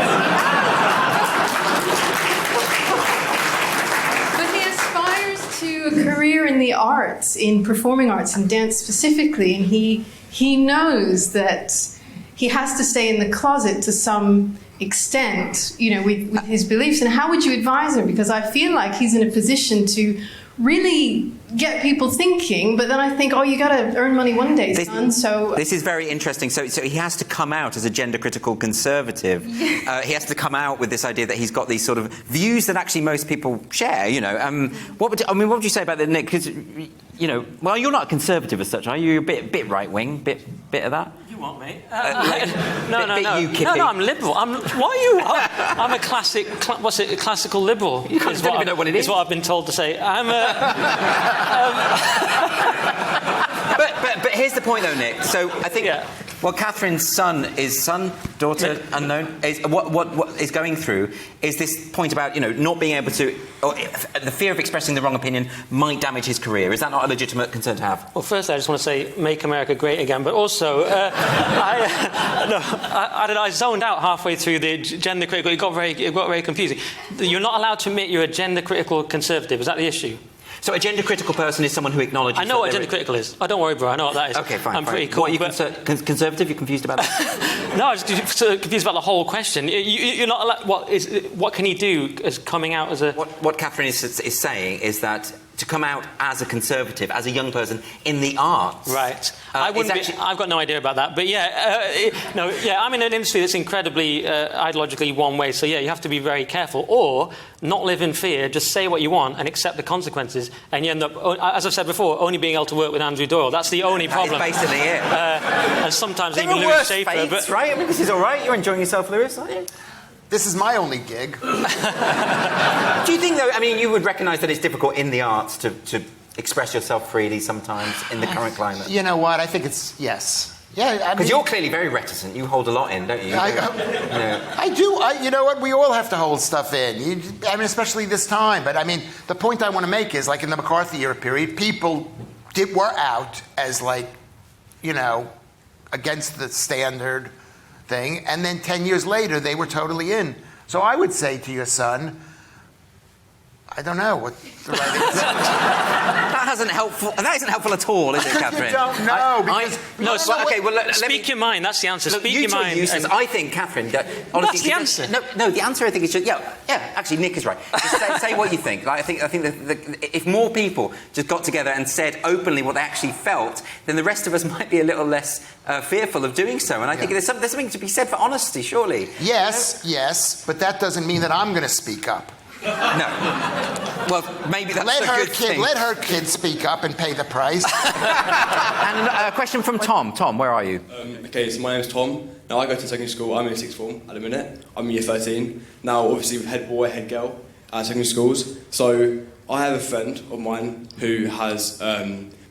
[SPEAKER 7] But he aspires to a career in the arts, in performing arts and dance specifically. And he knows that he has to stay in the closet to some extent, with his beliefs. And how would you advise him? Because I feel like he's in a position to really get people thinking, but then I think, oh, you got to earn money one day, son. So
[SPEAKER 1] this is very interesting. So he has to come out as a gender-critical conservative. He has to come out with this idea that he's got these sort of views that actually most people share. You know, what would you say about that, Nick? Because well, you're not a conservative as such, are you? A bit right-wing, bit of that.
[SPEAKER 11] You want me?
[SPEAKER 1] No,
[SPEAKER 11] I'm liberal. What are you? I'm a classic. A classical liberal?
[SPEAKER 1] You don't even know what it is.
[SPEAKER 11] Is what I've been told to say. I'm
[SPEAKER 1] But here's the point, though, Nick. So I think what Catherine's daughter, unknown, is what is going through is this point about not being able to, or the fear of expressing the wrong opinion might damage his career. Is that not a legitimate concern to have?
[SPEAKER 11] Well, firstly, I just want to say, make America great again. But also, I don't know. I zoned out halfway through the gender critical. It got very confusing. You're not allowed to admit you're a gender critical conservative. Is that the issue?
[SPEAKER 1] So a gender-critical person is someone who acknowledges...
[SPEAKER 11] I know what gender-critical is. Oh, don't worry, bro. I know what that is.
[SPEAKER 1] Okay, fine.
[SPEAKER 11] I'm pretty cool.
[SPEAKER 1] What, are you conservative? You're confused about that?
[SPEAKER 11] No, I was confused about the whole question. You're not allowed... What can he do as coming out as a...
[SPEAKER 1] What Catherine is saying is that to come out as a conservative, as a young person in the arts...
[SPEAKER 11] Right. I've got no idea about that. But I'm in an industry that's incredibly ideologically one way. So, you have to be very careful. Or not live in fear, just say what you want and accept the consequences. And you end up, as I've said before, only being able to work with Andrew Doyle. That's the only problem.
[SPEAKER 1] That's basically it.
[SPEAKER 11] And sometimes
[SPEAKER 1] there
[SPEAKER 11] even Lewis Schaefer.
[SPEAKER 1] Fates, right? I mean, this is all right. You're enjoying yourself, Lewis, aren't you?
[SPEAKER 10] This is my only gig.
[SPEAKER 1] Do you think, though, I mean, you would recognise that it's difficult in the arts to express yourself freely sometimes in the current climate?
[SPEAKER 10] You know what? I think it's, yes.
[SPEAKER 1] Yeah, because you're clearly very reticent. You hold a lot in, don't you?
[SPEAKER 10] I do. You know what? We all have to hold stuff in. Especially this time. But, the point I want to make is, like, in the McCarthy era period, people were out as, against the standard thing, and then 10 years later they were totally in. So I would say to your son, I don't know what the right answer is.
[SPEAKER 1] That isn't helpful at all, is it, Catherine?
[SPEAKER 10] You don't know.
[SPEAKER 11] Speak your mind. That's the answer.
[SPEAKER 1] Look,
[SPEAKER 11] Speak
[SPEAKER 1] you
[SPEAKER 11] your
[SPEAKER 1] two
[SPEAKER 11] mind.
[SPEAKER 1] are useless. I think, Catherine, honestly,
[SPEAKER 11] that's the answer.
[SPEAKER 1] No, the answer I think is just actually, Nick is right. Just say what you think. Like, I think that if more people just got together and said openly what they actually felt, then the rest of us might be a little less fearful of doing so. And I think there's something to be said for honesty, surely.
[SPEAKER 10] Yes, but that doesn't mean that I'm going to speak up.
[SPEAKER 1] No. Well, maybe that's a good thing.
[SPEAKER 10] Let her kid speak up and pay the price.
[SPEAKER 1] And a question from Tom. Tom, where are you?
[SPEAKER 2] Okay, so my name's Tom. Now, I go to secondary school. I'm in sixth form at the minute. I'm in year 13. Now, obviously, with head boy, head girl at secondary schools. So, I have a friend of mine who has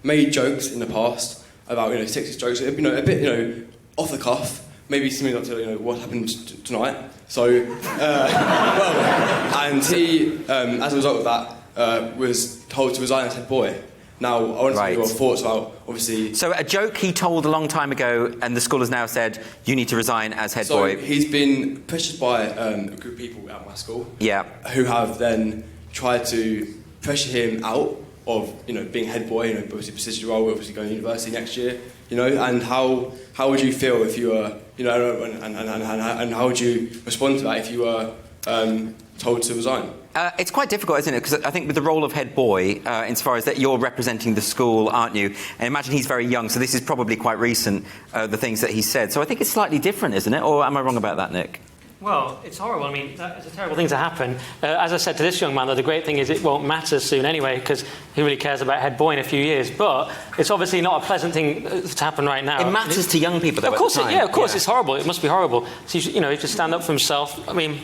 [SPEAKER 2] made jokes in the past about, sexist jokes, a bit, off the cuff. Maybe similar to, what happened tonight. So, and he, as a result of that, was told to resign as head boy. Now, I want to know your thoughts about, obviously...
[SPEAKER 1] So a joke he told a long time ago, and the school has now said, you need to resign as head boy.
[SPEAKER 2] So he's been pressured by a group of people at my school.
[SPEAKER 1] Yeah.
[SPEAKER 2] Who have then tried to pressure him out of, being head boy, obviously prestigious role, obviously going to university next year, and how would you feel if you were, and how would you respond to that if you were told to resign?
[SPEAKER 1] It's quite difficult, isn't it? Because I think with the role of head boy, insofar as that you're representing the school, aren't you? And imagine he's very young, so this is probably quite recent, the things that he said. So I think it's slightly different, isn't it? Or am I wrong about that, Nick?
[SPEAKER 11] Well, it's horrible. I mean, it's a terrible thing to happen. As I said to this young man, though, the great thing is it won't matter soon anyway, because he really cares about head boy in a few years. But it's obviously not a pleasant thing to happen right now.
[SPEAKER 1] It matters to young people, though,
[SPEAKER 11] of course,
[SPEAKER 1] at the time.
[SPEAKER 11] of course, it's horrible. It must be horrible. So, he should stand up for himself. I mean...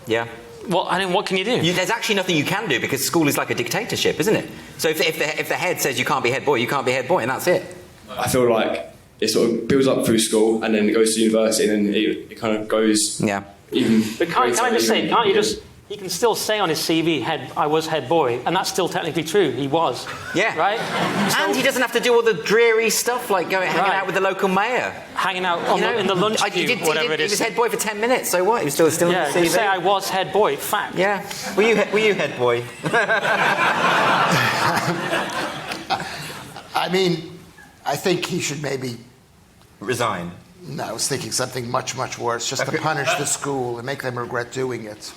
[SPEAKER 1] Yeah.
[SPEAKER 11] Well, what can you do?
[SPEAKER 1] There's actually nothing you can do, because school is like a dictatorship, isn't it? So if the head says you can't be head boy, you can't be head boy, and that's it.
[SPEAKER 2] I feel like it sort of builds up through school, and then it goes to university, and then it kind of goes...
[SPEAKER 1] Yeah.
[SPEAKER 11] But can I just say, he can still say on his CV, I was head boy, and that's still technically true. He was.
[SPEAKER 1] Yeah.
[SPEAKER 11] Right?
[SPEAKER 1] And he doesn't have to do all the dreary stuff like hanging out with the local mayor.
[SPEAKER 11] Hanging out in the lunch queue, whatever it is.
[SPEAKER 1] He was head boy for 10 minutes, so what? He was still in the CV.
[SPEAKER 11] You say I was head boy, fact.
[SPEAKER 1] Yeah. Were you head boy?
[SPEAKER 10] I think he should maybe...
[SPEAKER 1] resign.
[SPEAKER 10] No, I was thinking something much, much worse, just to punish the school and make them regret doing it.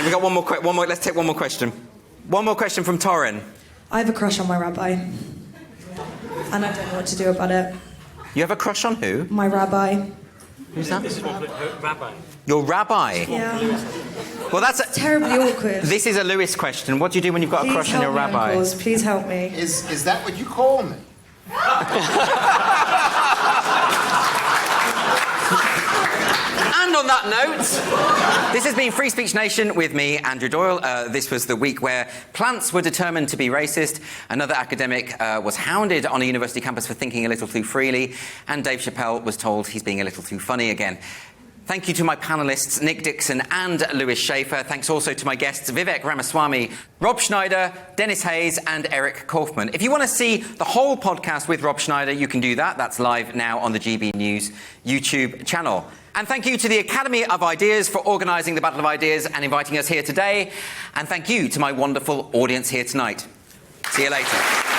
[SPEAKER 1] We got one more. Let's take one more question. One more question from Torrin.
[SPEAKER 4] I have a crush on my rabbi, and I don't know what to do about it.
[SPEAKER 1] You have a crush on who?
[SPEAKER 4] My rabbi.
[SPEAKER 1] Who's that?
[SPEAKER 11] This is her rabbi.
[SPEAKER 1] Your rabbi?
[SPEAKER 4] Yeah.
[SPEAKER 1] Well, that's
[SPEAKER 4] terribly awkward.
[SPEAKER 1] This is a Lewis question. What do you do when you've got a crush on your rabbi?
[SPEAKER 4] Uncles. Please help me.
[SPEAKER 10] Is that what you call me?
[SPEAKER 1] And on that note, this has been Free Speech Nation with me, Andrew Doyle. This was the week where plants were determined to be racist. Another academic was hounded on a university campus for thinking a little too freely. And Dave Chappelle was told he's being a little too funny again. Thank you to my panellists, Nick Dixon and Lewis Schaefer. Thanks also to my guests, Vivek Ramaswamy, Rob Schneider, Dennis Hayes and Eric Kaufman. If you want to see the whole podcast with Rob Schneider, you can do that. That's live now on the GB News YouTube channel. And thank you to the Academy of Ideas for organising the Battle of Ideas and inviting us here today. And thank you to my wonderful audience here tonight. See you later.